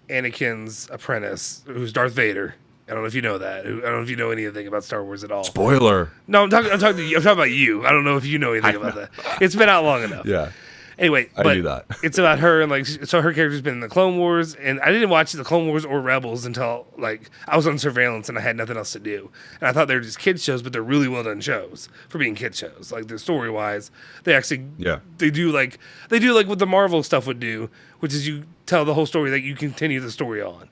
Anakin's apprentice, who's Darth Vader. I don't know if you know that. I don't know if you know anything about Star Wars at all. Spoiler. No, I'm talking to you. I'm talking about you. I don't know if you know anything about that. It's been out long enough. Yeah. Anyway, I knew that. It's about her and like so her character's been in the Clone Wars, and I didn't watch the Clone Wars or Rebels until like I was on surveillance and I had nothing else to do, and I thought they were just kids shows, but they're really well done shows for being kid shows. Like they're story wise, they actually they do like what the Marvel stuff would do, which is you tell the whole story that you continue the story on.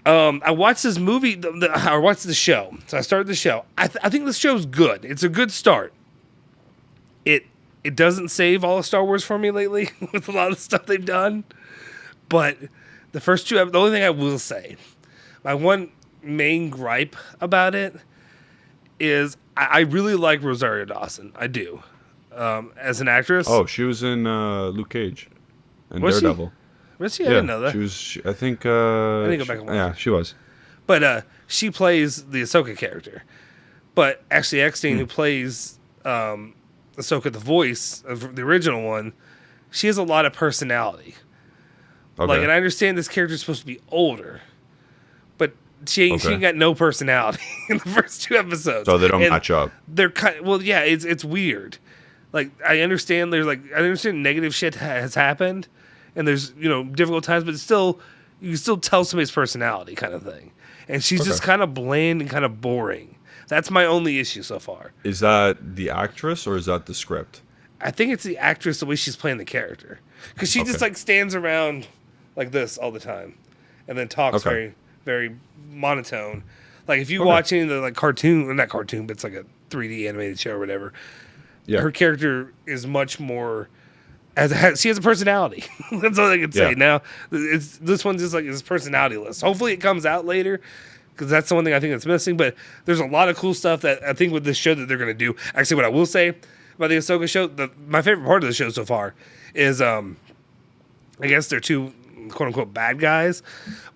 I watched this movie, I watched the show. So I started the show. I think the show's good. It's a good start. It doesn't save all of Star Wars for me lately with a lot of stuff they've done. But the first 2 the only thing I will say, my one main gripe about it is I really like Rosario Dawson. I do. As an actress. Oh, she was in Luke Cage and was Daredevil. Was she? I didn't know that. She was. I think. I need to go back and watch. Yeah, she was. But she plays the Ahsoka character. But Ashley Eckstein, who plays Ahsoka, the voice of the original one, she has a lot of personality. Okay. Like, and I understand this character's supposed to be older, but she ain't got no personality in the first 2 episodes. So they don't match up. They're well, yeah, it's weird. Like, I understand negative shit has happened, and there's difficult times, but it's still you can still tell somebody's personality kind of thing. And she's just kind of bland and kind of boring. That's my only issue so far. Is that the actress or is that the script? I think it's the actress, the way she's playing the character, because she just like stands around like this all the time, and then talks very, very monotone. Like if you watch any of the like cartoon, or not cartoon, but it's like a 3D animated show or whatever. Yeah. Her character is much more. She has a personality. That's all I can say. Now, this one's just like his personality-less. Hopefully, it comes out later, because that's the one thing I think that's missing. But there's a lot of cool stuff that I think with this show that they're going to do. Actually, what I will say about the Ahsoka show, my favorite part of the show so far is, I guess they're 2 quote-unquote bad guys,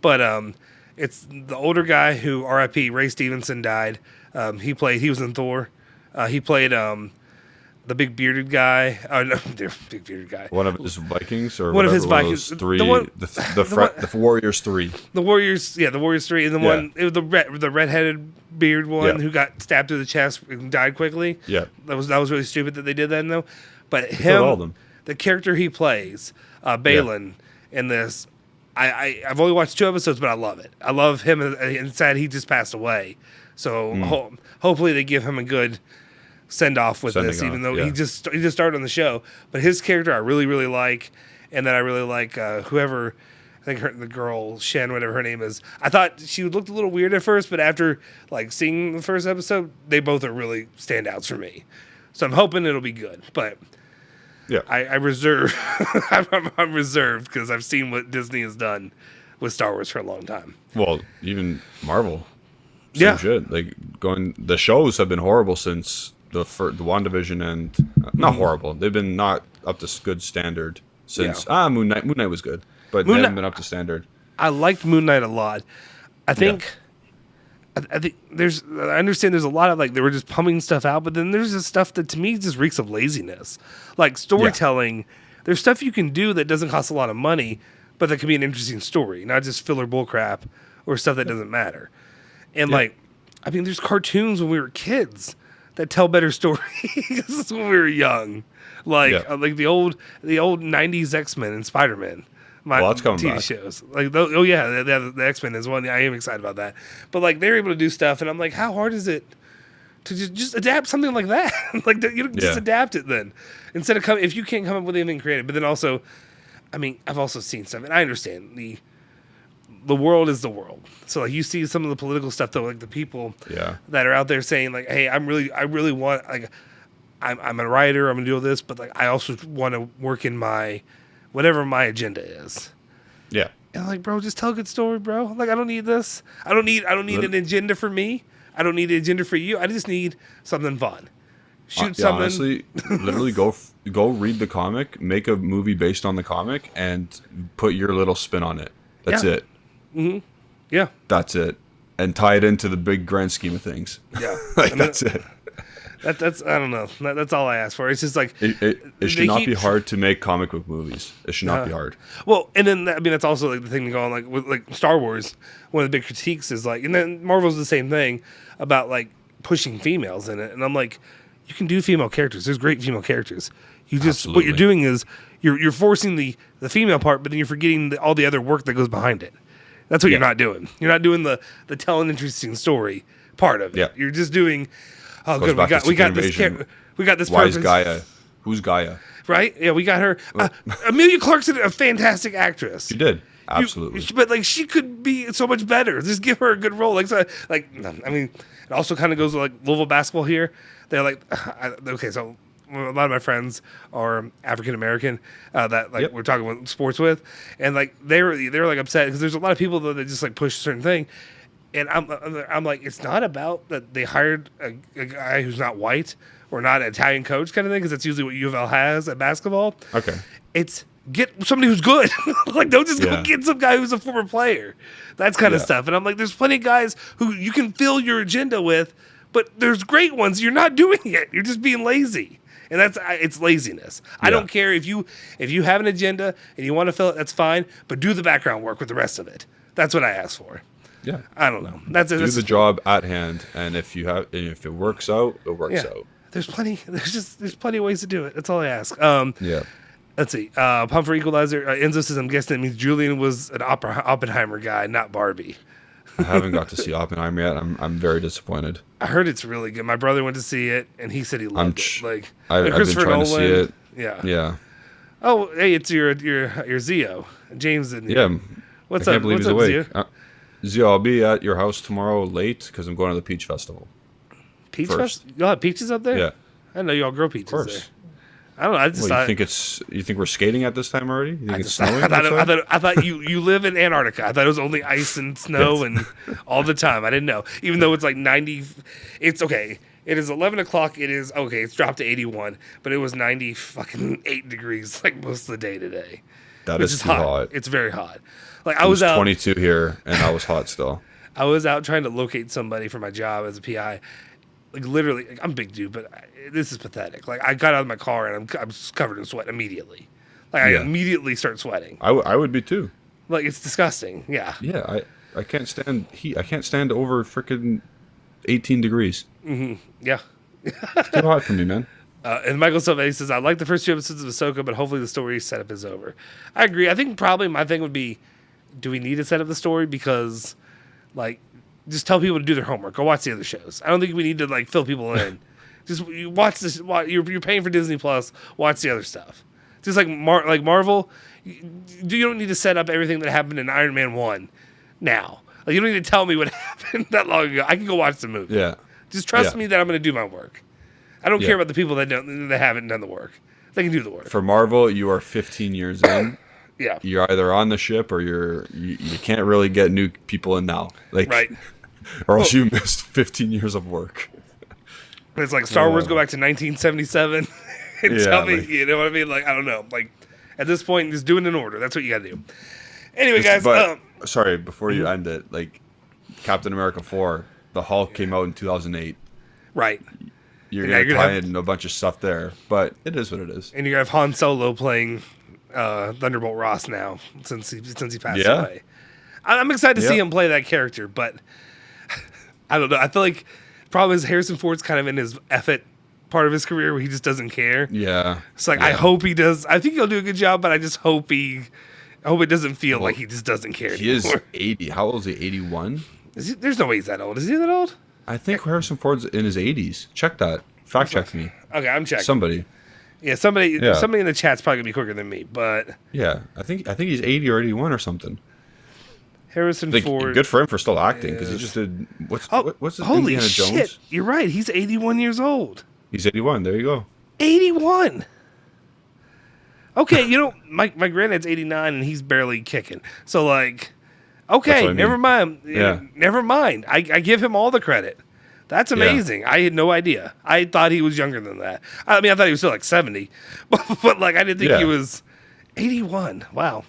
but it's the older guy who, R.I.P., Ray Stevenson died. He was in Thor. He played... the big bearded guy. Oh no, the big bearded guy. One of his Vikings, or one of his Vikings. 3. The Warriors 3. The Warriors, the Warriors 3, and one it was the redheaded beard one who got stabbed through the chest and died quickly. Yeah, that was really stupid that they did that though. But the character he plays, Balin, in this, I've only watched 2 episodes, but I love it. I love him, and sad he just passed away. So hopefully they give him a good send off with this, even though he just started on the show. But his character I really, really like, and then I really like whoever, I think the girl Shen, whatever her name is. I thought she looked a little weird at first, but after like seeing the first episode, they both are really standouts for me. So I'm hoping it'll be good. But I reserve. I'm reserved because I've seen what Disney has done with Star Wars for a long time. Well, even Marvel. Shit. Like the shows have been horrible since the WandaVision, and not horrible. They've been not up to good standard since Moon Knight. Moon Knight was good, but they haven't been up to standard. I liked Moon Knight a lot. I think I understand there's a lot of like they were just pumping stuff out, but then there's this stuff that to me just reeks of laziness. Like storytelling, there's stuff you can do that doesn't cost a lot of money, but that can be an interesting story, not just filler bullcrap or stuff that doesn't matter. And there's cartoons when we were kids that tell better stories when we were young, like the old '90s X-Men and Spider-Man. That's coming TV back. Shows like the X-Men is one. I am excited about that. But like they're able to do stuff, and I'm like, how hard is it to just adapt something like that? Like just adapt it then, instead of if you can't come up with anything creative. But then also, I mean, I've also seen stuff, and I understand the world is the world. So like you see some of the political stuff though, like the people that are out there saying like, hey, I really want, like, I'm a writer, I'm gonna do all this, but like I also want to work in my whatever my agenda is. Yeah. And I'm like, bro, just tell a good story, bro. Like I don't need this. I don't need an agenda for me. I don't need an agenda for you. I just need something fun. Shoot something. Honestly, literally go read the comic, make a movie based on the comic, and put your little spin on it. That's it. Mm-hmm. Yeah. That's it. And tie it into the big grand scheme of things. Yeah. That's it. That's I don't know. That's all I ask for. It's just like it should not be hard to make comic book movies. It should not be hard. Well, and then that's also like the thing going like with like Star Wars. One of the big critiques is like, and then Marvel's the same thing about like pushing females in it. And I'm like, you can do female characters. There's great female characters. You just what you're doing is you're forcing the female part, but then you're forgetting all the other work that goes behind it. That's what you're not doing. You're not doing the tell an interesting story part of it. Yeah. You're just doing, oh, good, we got this Why is Gaia? Who's Gaia? Right? Yeah, we got her. Emilia Clarke's a fantastic actress. She did. Absolutely. But like she could be so much better. Just give her a good role. Like I mean, it also kind of goes with like Louisville basketball here. They're like, okay, so a lot of my friends are African American that like we're talking about sports with, and like they were like upset because there's a lot of people that just like push a certain thing, and I'm like, it's not about that they hired a guy who's not white or not an Italian coach kind of thing, because that's usually what U of L has at basketball. Okay, it's get somebody who's good. Like don't just go get some guy who's a former player. That's kind of stuff, and I'm like, there's plenty of guys who you can fill your agenda with, but there's great ones. You're not doing it. You're just being lazy. and it's laziness. I don't care if you have an agenda and you want to fill it, that's fine, but do the background work with the rest of it. That's what I ask for. Yeah, I don't know. Do the job at hand, and if it works out, it works out. There's plenty of ways to do it. That's all I ask. Yeah. Let's see. Pump for Equalizer. Enzo says, I'm guessing that means Julian was an Oppenheimer guy, not Barbie. I haven't got to see Oppenheimer yet. I'm very disappointed. I heard it's really good. My brother went to see it, and he said he loved it. Like I've been trying to see it. Yeah. Oh, hey, it's your Zio, James. Yeah. What's I up? can't believe What's he's up, awake. Zio, I'll be at your house tomorrow late because I'm going to the Peach Festival. Peach Festival? Y'all have peaches up there? Yeah. I didn't know y'all grow peaches Of course. there. I don't know. I just thought, you think we're skating at this time already? You think it's snowing? I thought you live in Antarctica. I thought it was only ice and snow and all the time. I didn't know. Even though it's like 90, it's okay. It is 11 o'clock. It is okay. It's dropped to 81, but it was 90 fucking 8 degrees like most of the day today. That is too hot. It's very hot. Like it was out 22 here, and I was hot still. I was out trying to locate somebody for my job as a PI. Like literally, I'm a big dude, but this is pathetic. Like I got out of my car and I'm covered in sweat immediately. Like I immediately start sweating. I would be too. Like it's disgusting. Yeah. Yeah. I can't stand heat. I can't stand over freaking 18 degrees. Mm-hmm. Yeah. It's too hot for me, man. And Michael Silva says, I like the first 2 episodes of Ahsoka, but hopefully the story setup is over. I agree. I think probably my thing would be, do we need to set up the story? Because, like, just tell people to do their homework. Go watch the other shows. I don't think we need to, like, fill people in. Just you watch this. You're paying for Disney Plus. Watch the other stuff. Just like Marvel, you don't need to set up everything that happened in Iron Man 1 now. Like, you don't need to tell me what happened that long ago. I can go watch the movie. Yeah. Just trust me that I'm going to do my work. I don't care about the people that haven't done the work. They can do the work. For Marvel, you are 15 years in. Yeah. You're either on the ship or you can't really get new people in now. Like, right. Or else you missed 15 years of work. It's like Star Wars go back to 1977 and tell me, you know what I mean? Like, I don't know. Like, at this point, just do it in order. That's what you got to do. Anyway, guys. Sorry, before you end it, like, Captain America 4, the Hulk came out in 2008. Right. You're going to tie in a bunch of stuff there, but it is what it is. And you're going to have Han Solo playing Thunderbolt Ross now since he passed away. I'm excited to see him play that character, but I don't know. I feel like the problem is Harrison Ford's kind of in his effort part of his career where he just doesn't care. Yeah. It's like, I hope he does. I think he'll do a good job, but I just hope it doesn't feel like he just doesn't care He anymore. is 80. How old is he? 81? There's no way he's that old. Is he that old? I think Harrison Ford's in his 80s. Check that. Fact check me. Okay, I'm checking. Somebody. Yeah, somebody in the chat's probably gonna be quicker than me, but yeah, I think he's 80 or 81 or something. Harrison Ford. Good for him for still acting because he just did what's his holy Indiana shit! Jones? You're right. He's 81 years old. He's 81. There you go. 81. Okay, my granddad's 89 and he's barely kicking. So like, okay, never mind. Yeah, never mind. I give him all the credit. That's amazing. I had no idea. I thought he was younger than that. I mean, I thought he was still like 70, but like I didn't think he was 81. Wow.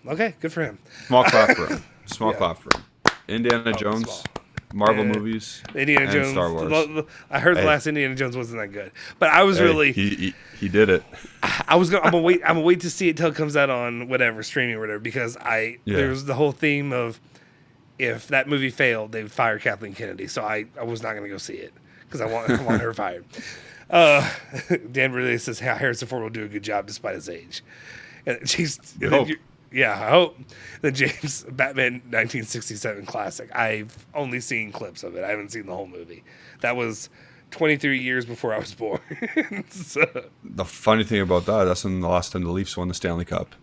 Okay, good for him. Small clap for him. Small clap for him. Indiana Jones, Marvel movies, Indiana and Jones, Star Wars. I heard the last Indiana Jones wasn't that good, but I was really he did it. I'm gonna wait to see it till it comes out on whatever streaming or whatever because there's the whole theme of if that movie failed, they would fire Kathleen Kennedy. So I was not going to go see it because I want her fired. Dan really says Harrison Ford will do a good job despite his age. And I hope. Then James, Batman 1967 classic. I've only seen clips of it. I haven't seen the whole movie. That was 23 years before I was born. So. The funny thing about that's when the last time the Leafs won the Stanley Cup.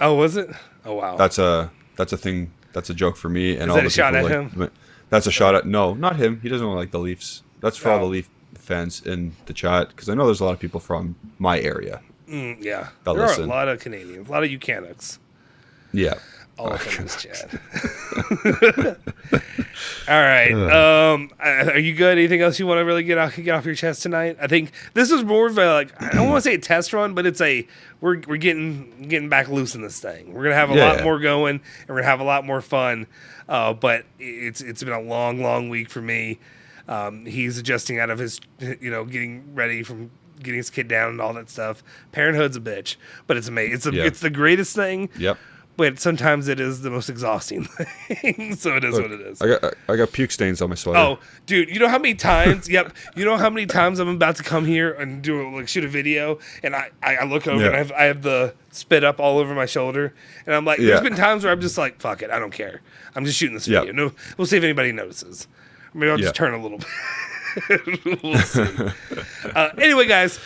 Oh, was it? Oh, wow. That's a thing. That's a joke for me. And is that a shot at him? That's a shot at... No, not him. He doesn't like the Leafs. That's for all the Leaf fans in the chat, because I know there's a lot of people from my area. Yeah. There are a lot of Canadians. A lot of Canucks. Yeah. All up in this chat. All right. Are you good? Anything else you want to really get off your chest tonight? I think this is more of a, like, I don't want to say a test run, but it's we're getting back loose in this thing. We're gonna have a lot more going, and we're gonna have a lot more fun. But it's been a long week for me. He's adjusting out of his, getting ready from getting his kid down and all that stuff. Parenthood's a bitch, but it's amazing. It's the greatest thing. Yep. But sometimes it is the most exhausting thing. So it is what it is. I got puke stains on my sweater. Oh, dude, you know how many times? Yep. You know how many times I'm about to come here and shoot a video, and I look over and I have the spit up all over my shoulder, and I'm like, there's been times where I'm just like, fuck it, I don't care. I'm just shooting this video. No, we'll see if anybody notices. Or maybe I'll just turn a little bit. We'll see. Anyway, guys.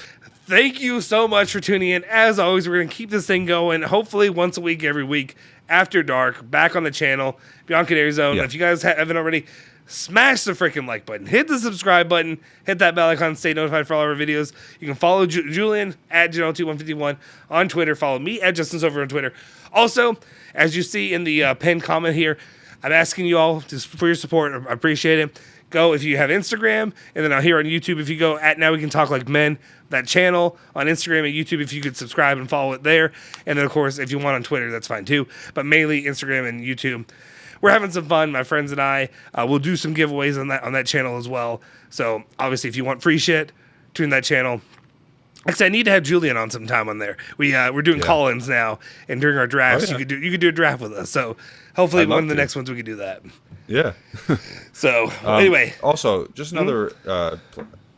Thank you so much for tuning in. As always, we're going to keep this thing going. Hopefully once a week, every week, after dark, back on the channel, Beyond Canary Zone. If you guys haven't already, smash the freaking like button. Hit the subscribe button. Hit that bell icon to stay notified for all our videos. You can follow Julian at Janelle2151 on Twitter. Follow me at Justin Silver on Twitter. Also, as you see in the pinned comment here, I'm asking you all for your support. I appreciate it. Go if you have Instagram, and then out here on YouTube, if you go at Now We Can Talk Like Men, that channel on Instagram and YouTube, if you could subscribe and follow it there. And then, of course, if you want on Twitter, that's fine too. But mainly Instagram and YouTube. We're having some fun, my friends and I. We'll do some giveaways on that channel as well. So, obviously, if you want free shit, tune that channel. Actually, I need to have Julian on sometime on there. We're doing call-ins now, and during our drafts, you could do a draft with us. So, hopefully, one of the next ones we could do that. Yeah. So, anyway. Also, just another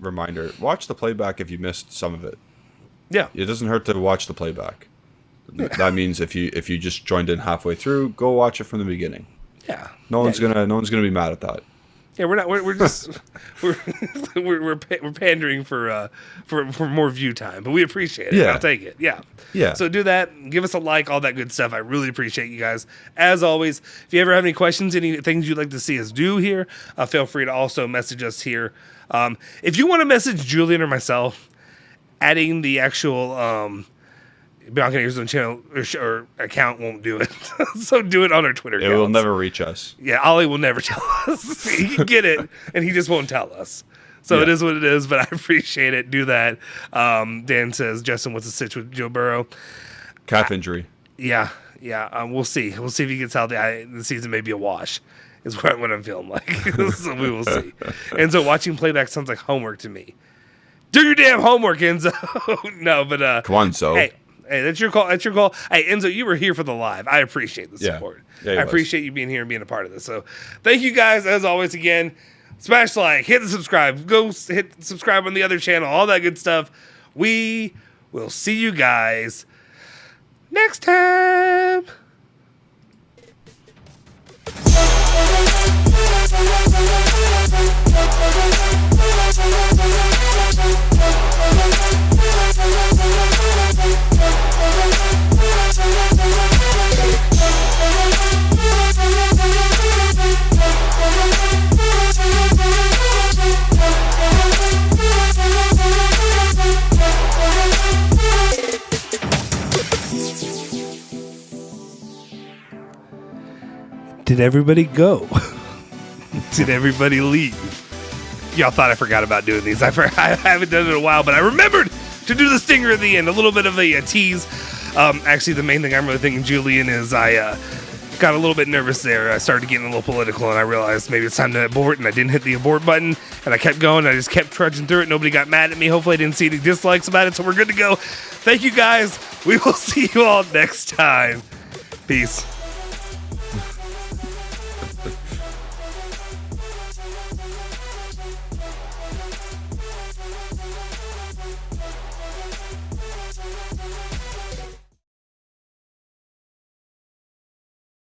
reminder: watch the playback if you missed some of it. Yeah. It doesn't hurt to watch the playback. That means if you just joined in halfway through, go watch it from the beginning. Yeah. No one's gonna be mad at that. Yeah, we're just we're pandering for more view time, but we appreciate it. Yeah. I'll take it. Yeah. Yeah. So do that. Give us a like, all that good stuff. I really appreciate you guys. As always, if you ever have any questions, any things you'd like to see us do here, feel free to also message us here. If you want to message Julian or myself, adding the actual Beyond Canary Zone channel or account won't do it. So do it on our Twitter account. It will never reach us. Yeah, Ollie will never tell us. He can get it, and he just won't tell us. So it is what it is, but I appreciate it. Do that. Dan says, Justin, what's the sitch with Joe Burrow? Calf injury. Yeah. We'll see. We'll see if he gets healthy. The season may be a wash, is what I'm feeling like. So we will see. And so watching playback sounds like homework to me. Do your damn homework, Enzo. No, but come on, so. Hey, that's your call. Hey, Enzo, you were here for the live. I appreciate the support. Yeah, I appreciate you being here and being a part of this. So thank you guys, as always, again. Smash like, hit the subscribe. Go hit subscribe on the other channel, all that good stuff. We will see you guys next time. Did everybody go? Did everybody leave? Y'all thought I forgot about doing these. I haven't done it in a while, but I remembered to do the stinger at the end. A little bit of a tease. Actually, the main thing I'm really thinking, Julian, is I got a little bit nervous there. I started getting a little political, and I realized maybe it's time to abort, and I didn't hit the abort button, and I kept going. I just kept trudging through it. Nobody got mad at me. Hopefully, I didn't see any dislikes about it, so we're good to go. Thank you, guys. We will see you all next time. Peace.